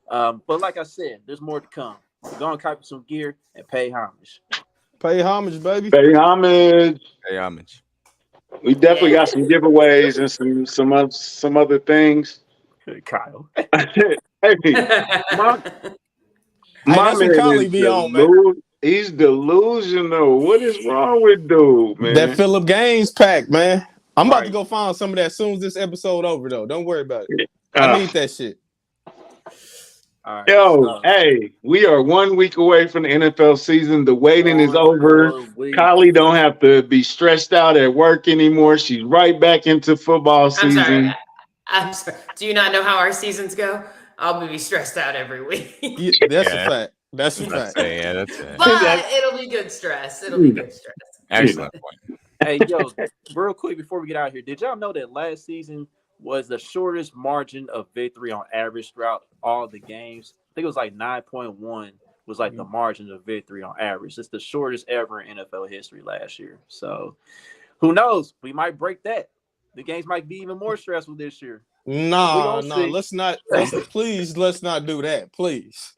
But like I said, there's more to come. So go and copy some gear and pay homage. Pay homage, baby. Pay homage. Hey, homage. We definitely got some giveaways and some other things. Kyle. Hey, my that's what man Kylie is be on, man. He's delusional. What is wrong with dude, man? That Phillip Gaines pack, man. I'm about Right. to go find some of that as soon as this episode over, though. Don't worry about it. I need that shit. All right, Yo, hey, we are 1 week away from the NFL season. The waiting is 1 over. more week. Kylie don't have to be stressed out at work anymore. She's right back into football season. I'm sorry. Do you not know how our seasons go? I'll be stressed out every week. Yeah, that's Yeah. a fact. That's a fact. Yeah, that's it. But it'll be good stress. It'll be good stress. Excellent point. Hey, yo, real quick before we get out of here, did y'all know that last season was the shortest margin of victory on average throughout all the games? I think it was like 9.1 was like the margin of victory on average. It's the shortest ever in NFL history last year. So who knows? We might break that. The games might be even more stressful this year. Nah, We gonna see. let's not do that, please.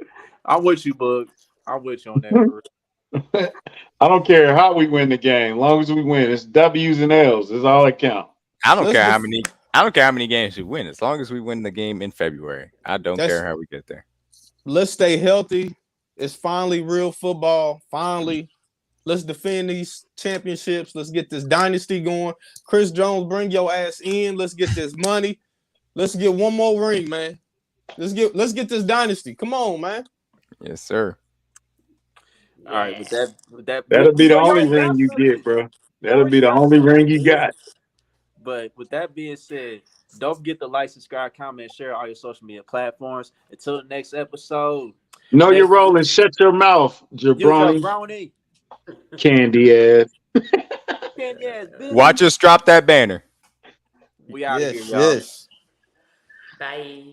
I'm with you, Bug. I'm with you on that. I don't care how we win the game. As long as we win, it's W's and L's. That's all that count. I don't Let's care how just- many I don't care how many games we win, as long as we win the game in February. I don't That's- care how we get there. Let's stay healthy. It's finally real football. Finally, let's defend these championships. Let's get this dynasty going. Chris Jones, bring your ass in. Let's get this money. Let's get one more ring, man. Let's get this dynasty. Come on, man. Yes, sir. All right, with that That'll be the Yo, only ring you get, bro. That'll be the only ring you got. But with that being said, don't forget to like, subscribe, comment, share all your social media platforms. Until the next episode. Know your role and shut your mouth, jabroni. Brownie. Candy ass. Candy ass bitch. Watch us drop that banner. We out Yes, here, y'all. yes. Bye.